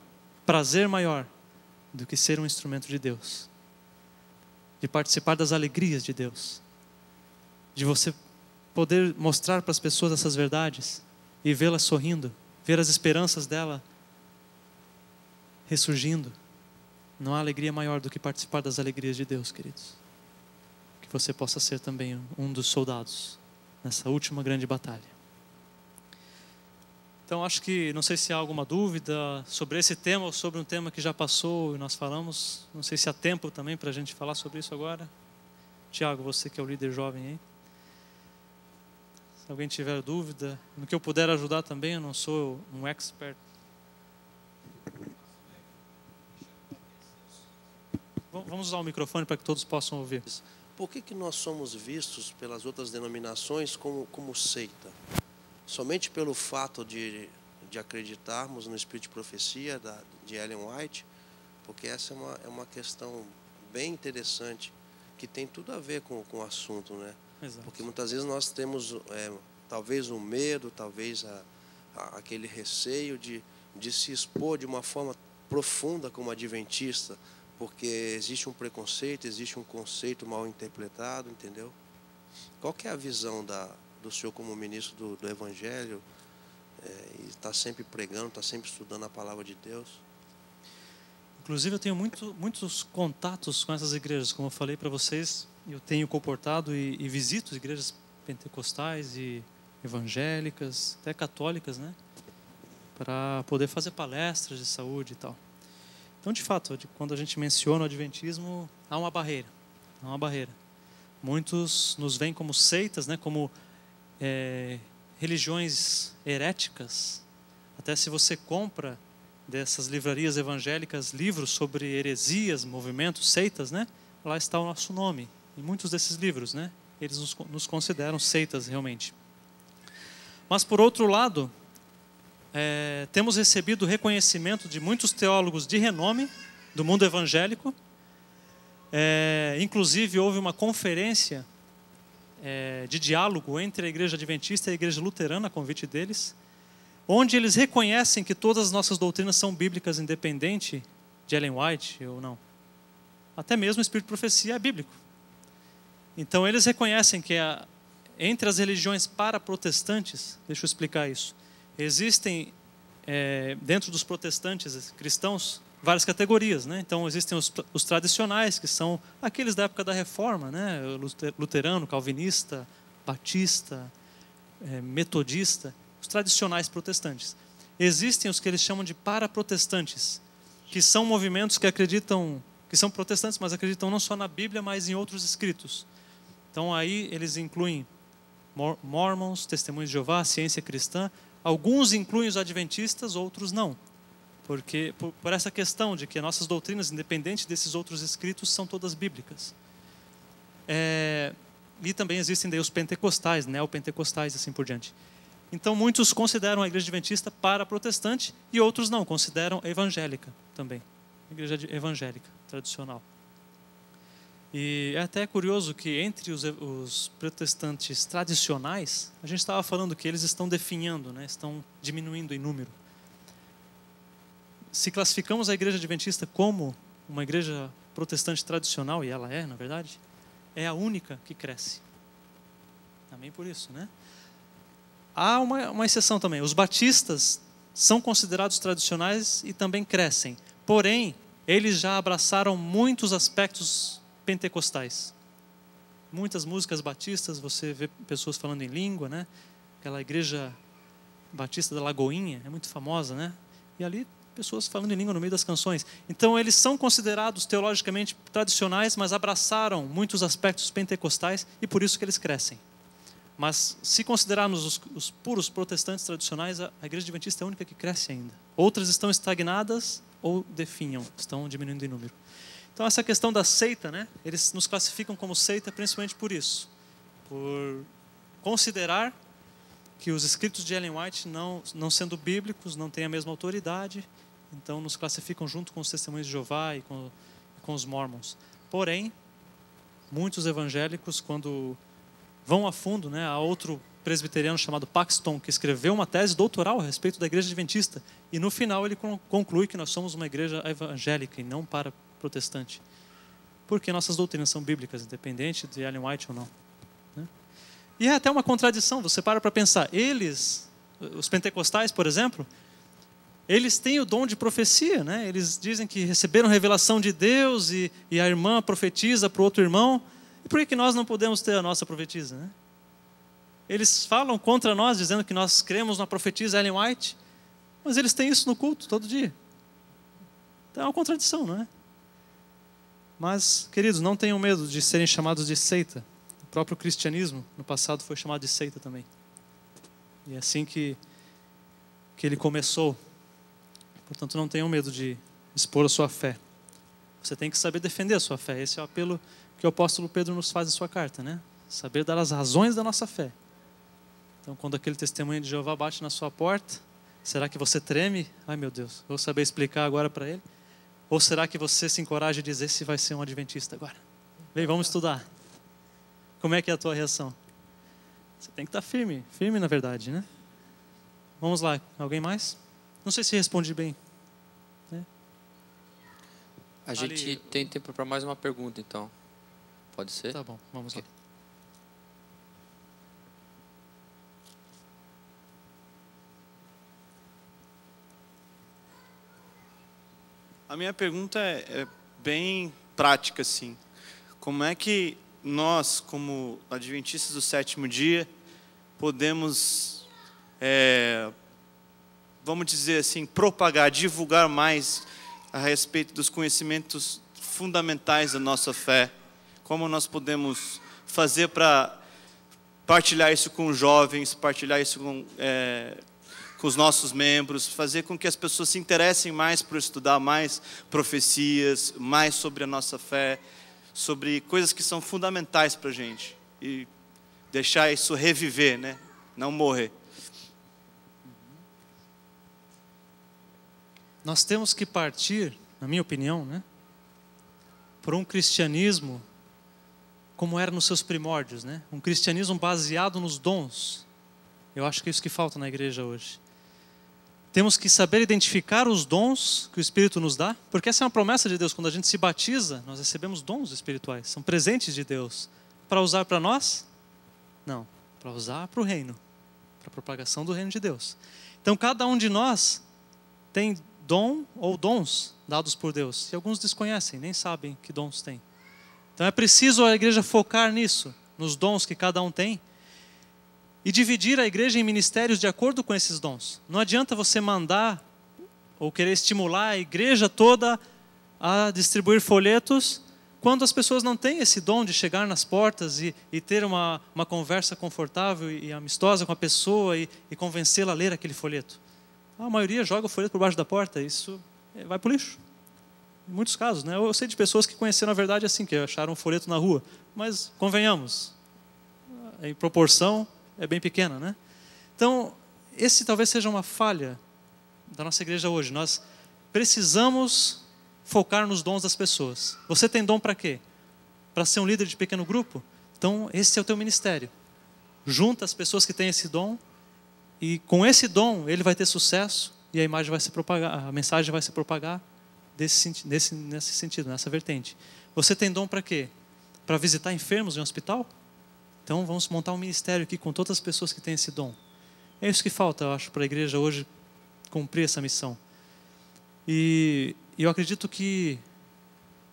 Speaker 4: prazer maior do que ser um instrumento de Deus. De participar das alegrias de Deus. De você poder mostrar para as pessoas essas verdades e vê-las sorrindo, ver as esperanças dela ressurgindo. Não há alegria maior do que participar das alegrias de Deus, queridos. Que você possa ser também um dos soldados nessa última grande batalha. Então acho que, não sei se há alguma dúvida sobre esse tema ou sobre um tema que já passou e nós falamos. Não sei se há tempo também para a gente falar sobre isso agora. Tiago, você que é o líder jovem aí. Se alguém tiver dúvida, no que eu puder ajudar também, eu não sou um expert. Vamos usar o microfone para que todos possam ouvir.
Speaker 18: Por que nós somos vistos pelas outras denominações como seita? Somente pelo fato de acreditarmos no espírito de profecia de Ellen White? Porque essa é uma questão bem interessante, que tem tudo a ver com o assunto, né?
Speaker 4: Exato.
Speaker 18: Porque muitas vezes nós temos talvez um medo, talvez aquele receio de se expor de uma forma profunda como adventista, porque existe um preconceito, existe um conceito mal interpretado, entendeu? Qual que é a visão do senhor como ministro do Evangelho? E está sempre pregando, está sempre estudando a palavra de Deus.
Speaker 4: Inclusive eu tenho muitos contatos com essas igrejas, como eu falei para vocês, eu tenho comportado e visito igrejas pentecostais e evangélicas, até católicas, né? Para poder fazer palestras de saúde e tal. Então, de fato, quando a gente menciona o adventismo, há uma barreira. Há uma barreira. Muitos nos veem como seitas, né? Como religiões heréticas. Até se você compra dessas livrarias evangélicas livros sobre heresias, movimentos, seitas, né? Lá está o nosso nome, em muitos desses livros, né? Eles nos consideram seitas realmente. Mas, por outro lado, temos recebido o reconhecimento de muitos teólogos de renome do mundo evangélico. Inclusive, houve uma conferência de diálogo entre a Igreja Adventista e a Igreja Luterana, a convite deles, onde eles reconhecem que todas as nossas doutrinas são bíblicas, independente de Ellen White ou não. Até mesmo o Espírito de Profecia é bíblico. Então, eles reconhecem que entre as religiões paraprotestantes, deixa eu explicar isso, existem, dentro dos protestantes cristãos, várias categorias, né? Então, existem os tradicionais, que são aqueles da época da Reforma, né? Luterano, calvinista, batista, metodista, os tradicionais protestantes. Existem os que eles chamam de paraprotestantes, que são movimentos que acreditam, que são protestantes, mas acreditam não só na Bíblia, mas em outros escritos. Então, aí eles incluem Mormons, Testemunhos de Jeová, Ciência Cristã. Alguns incluem os adventistas, outros não. Porque, por essa questão de que nossas doutrinas, independente desses outros escritos, são todas bíblicas. E também existem daí os pentecostais, neopentecostais e assim por diante. Então, muitos consideram a Igreja Adventista paraprotestante e outros não, consideram evangélica também. Igreja evangélica, tradicional. E é até curioso que entre os protestantes tradicionais, a gente estava falando que eles estão definhando, né? Estão diminuindo em número. Se classificamos a Igreja Adventista como uma igreja protestante tradicional, e ela é, na verdade, é a única que cresce. Amém por isso, né? Há uma exceção também. Os batistas são considerados tradicionais e também crescem. Porém, eles já abraçaram muitos aspectos pentecostais. Muitas músicas batistas, você vê pessoas falando em língua, né? Aquela igreja batista da Lagoinha, é muito famosa, né? E ali, pessoas falando em língua no meio das canções. Então, eles são considerados teologicamente tradicionais, mas abraçaram muitos aspectos pentecostais e por isso que eles crescem. Mas, se considerarmos os puros protestantes tradicionais, a Igreja Adventista é a única que cresce ainda. Outras estão estagnadas ou definham, estão diminuindo em número. Então, essa questão da seita, né? Eles nos classificam como seita principalmente por isso. Por considerar que os escritos de Ellen White, não sendo bíblicos, não têm a mesma autoridade, então nos classificam junto com os Testemunhos de Jeová e com os Mormons. Porém, muitos evangélicos, quando vão a fundo, né, há outro presbiteriano chamado Paxton, que escreveu uma tese doutoral a respeito da Igreja Adventista, e no final ele conclui que nós somos uma igreja evangélica e não para protestante, porque nossas doutrinas são bíblicas, independente de Ellen White ou não, né? E é até uma contradição, você para pensar, eles, os pentecostais, por exemplo, eles têm o dom de profecia, né? Eles dizem que receberam revelação de Deus e a irmã profetiza para o outro irmão. E por que nós não podemos ter a nossa profetisa, né? Eles falam contra nós, dizendo que nós cremos na profetisa Ellen White, mas eles têm isso no culto todo dia. Então é uma contradição, não é? Mas, queridos, não tenham medo de serem chamados de seita. O próprio cristianismo, no passado, foi chamado de seita também. E é assim que ele começou. Portanto, não tenham medo de expor a sua fé. Você tem que saber defender a sua fé. Esse é o apelo que o apóstolo Pedro nos faz em sua carta, né? Saber dar as razões da nossa fé. Então, quando aquele testemunho de Jeová bate na sua porta, será que você treme? Ai, meu Deus, vou saber explicar agora para ele? Ou será que você se encoraja a dizer se vai ser um adventista agora? Vem, vamos estudar. Como é que é a tua reação? Você tem que estar firme, firme na verdade, né? Vamos lá, alguém mais? Não sei se respondi bem.
Speaker 19: A gente tem tempo para mais uma pergunta, então. Pode ser?
Speaker 4: Tá bom, vamos lá.
Speaker 20: A minha pergunta é bem prática, assim. Como é que nós, como adventistas do sétimo dia, podemos, vamos dizer assim, propagar, divulgar mais a respeito dos conhecimentos fundamentais da nossa fé? Como nós podemos fazer para partilhar isso com os jovens, partilhar isso com os nossos membros, fazer com que as pessoas se interessem mais por estudar mais profecias, mais sobre a nossa fé, sobre coisas que são fundamentais para a gente. E deixar isso reviver, né? Não morrer.
Speaker 4: Nós temos que partir, na minha opinião, né, por um cristianismo como era nos seus primórdios, né? Um cristianismo baseado nos dons. Eu acho que é isso que falta na igreja hoje. Temos que saber identificar os dons que o Espírito nos dá, porque essa é uma promessa de Deus. Quando a gente se batiza, nós recebemos dons espirituais, são presentes de Deus. Para usar para nós? Não, para usar para o reino, para a propagação do reino de Deus. Então cada um de nós tem dom ou dons dados por Deus. E alguns desconhecem, nem sabem que dons tem. Então é preciso a igreja focar nisso, nos dons que cada um tem, e dividir a igreja em ministérios de acordo com esses dons. Não adianta você mandar ou querer estimular a igreja toda a distribuir folhetos quando as pessoas não têm esse dom de chegar nas portas e ter uma conversa confortável e amistosa com a pessoa e convencê-la a ler aquele folheto. A maioria joga o folheto por baixo da porta, isso vai para o lixo. Em muitos casos, né? Eu sei de pessoas que conheceram a verdade assim, que acharam um folheto na rua. Mas, convenhamos, em proporção é bem pequena, né? Então, esse talvez seja uma falha da nossa igreja hoje. Nós precisamos focar nos dons das pessoas. Você tem dom para quê? Para ser um líder de pequeno grupo? Então, esse é o teu ministério. Junta as pessoas que têm esse dom e com esse dom ele vai ter sucesso e a imagem vai se propagar, a mensagem vai se propagar nesse sentido, nessa vertente. Você tem dom para quê? Para visitar enfermos em um hospital? Então vamos montar um ministério aqui com todas as pessoas que têm esse dom. É isso que falta, eu acho, para a igreja hoje cumprir essa missão. E eu acredito que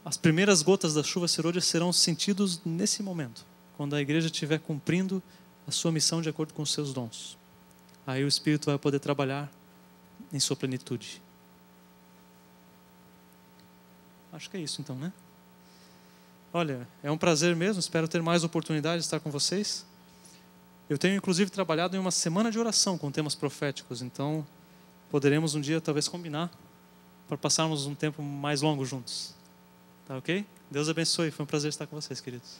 Speaker 4: as primeiras gotas da chuva serôdia serão sentidos nesse momento, quando a igreja estiver cumprindo a sua missão de acordo com os seus dons. Aí o Espírito vai poder trabalhar em sua plenitude. Acho que é isso então, né? Olha, é um prazer mesmo, espero ter mais oportunidade de estar com vocês. Eu tenho inclusive trabalhado em uma semana de oração com temas proféticos, então poderemos um dia talvez combinar para passarmos um tempo mais longo juntos. Tá ok? Deus abençoe, foi um prazer estar com vocês, queridos.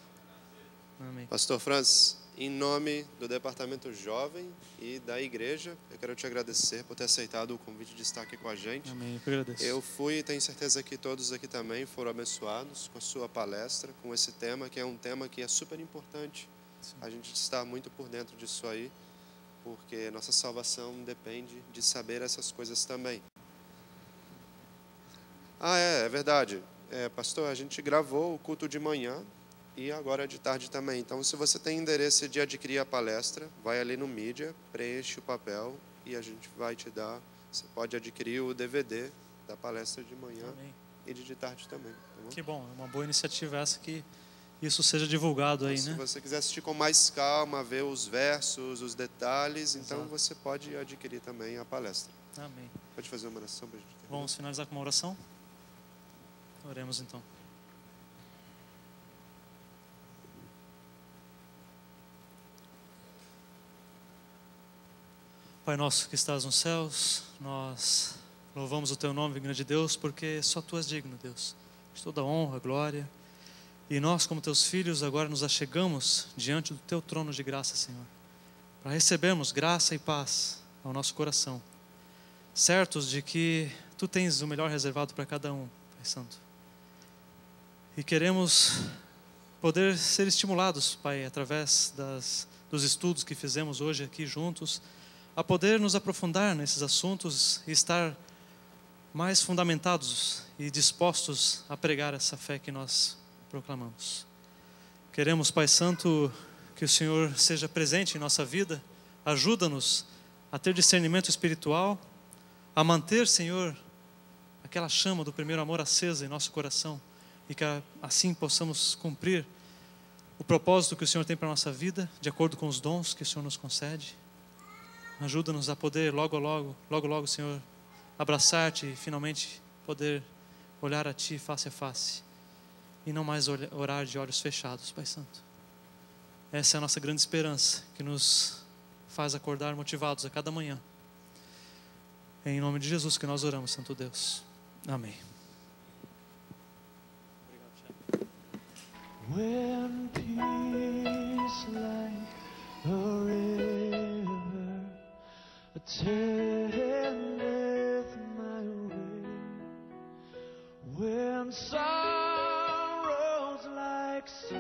Speaker 4: Amém.
Speaker 18: Pastor Francis, em nome do Departamento Jovem e da Igreja, eu quero te agradecer por ter aceitado o convite de estar aqui com a gente.
Speaker 4: Amém, eu agradeço.
Speaker 18: Eu fui e tenho certeza que todos aqui também foram abençoados com a sua palestra, com esse tema, que é um tema que é super importante. Sim. A gente está muito por dentro disso aí, porque nossa salvação depende de saber essas coisas também. É verdade. Pastor, a gente gravou o culto de manhã e agora é de tarde também. Então, se você tem interesse de adquirir a palestra, vai ali no mídia, preenche o papel e a gente vai te dar. Você pode adquirir o DVD da palestra de manhã. Amém. E de tarde também. Tá bom?
Speaker 4: Que bom, é uma boa iniciativa essa, que isso seja divulgado aí,
Speaker 18: então,
Speaker 4: né?
Speaker 18: Se você quiser assistir com mais calma, ver os versos, os detalhes, então
Speaker 4: Exato.
Speaker 18: você pode adquirir também a palestra.
Speaker 4: Amém.
Speaker 18: Pode fazer uma oração para a gente terminar?
Speaker 4: Vamos finalizar com uma oração? Oremos então. Pai nosso que estás nos céus, nós louvamos o Teu nome, grande Deus, porque só Tu és digno, Deus, de toda honra, glória. E nós, como Teus filhos, agora nos achegamos diante do Teu trono de graça, Senhor, para recebermos graça e paz ao nosso coração, certos de que Tu tens o melhor reservado para cada um, Pai Santo. E queremos poder ser estimulados, Pai, através dos estudos que fizemos hoje aqui juntos, a poder nos aprofundar nesses assuntos e estar mais fundamentados e dispostos a pregar essa fé que nós proclamamos. Queremos, Pai Santo, que o Senhor seja presente em nossa vida, ajuda-nos a ter discernimento espiritual, a manter, Senhor, aquela chama do primeiro amor acesa em nosso coração, e que assim possamos cumprir o propósito que o Senhor tem para a nossa vida, de acordo com os dons que o Senhor nos concede. Ajuda-nos a poder logo, Senhor, abraçar-te e finalmente poder olhar a Ti face a face e não mais orar de olhos fechados, Pai Santo. Essa é a nossa grande esperança, que nos faz acordar motivados a cada manhã. É em nome de Jesus que nós oramos, Santo Deus. Amém.
Speaker 12: When peace like a river attendeth my way, when sorrows like sea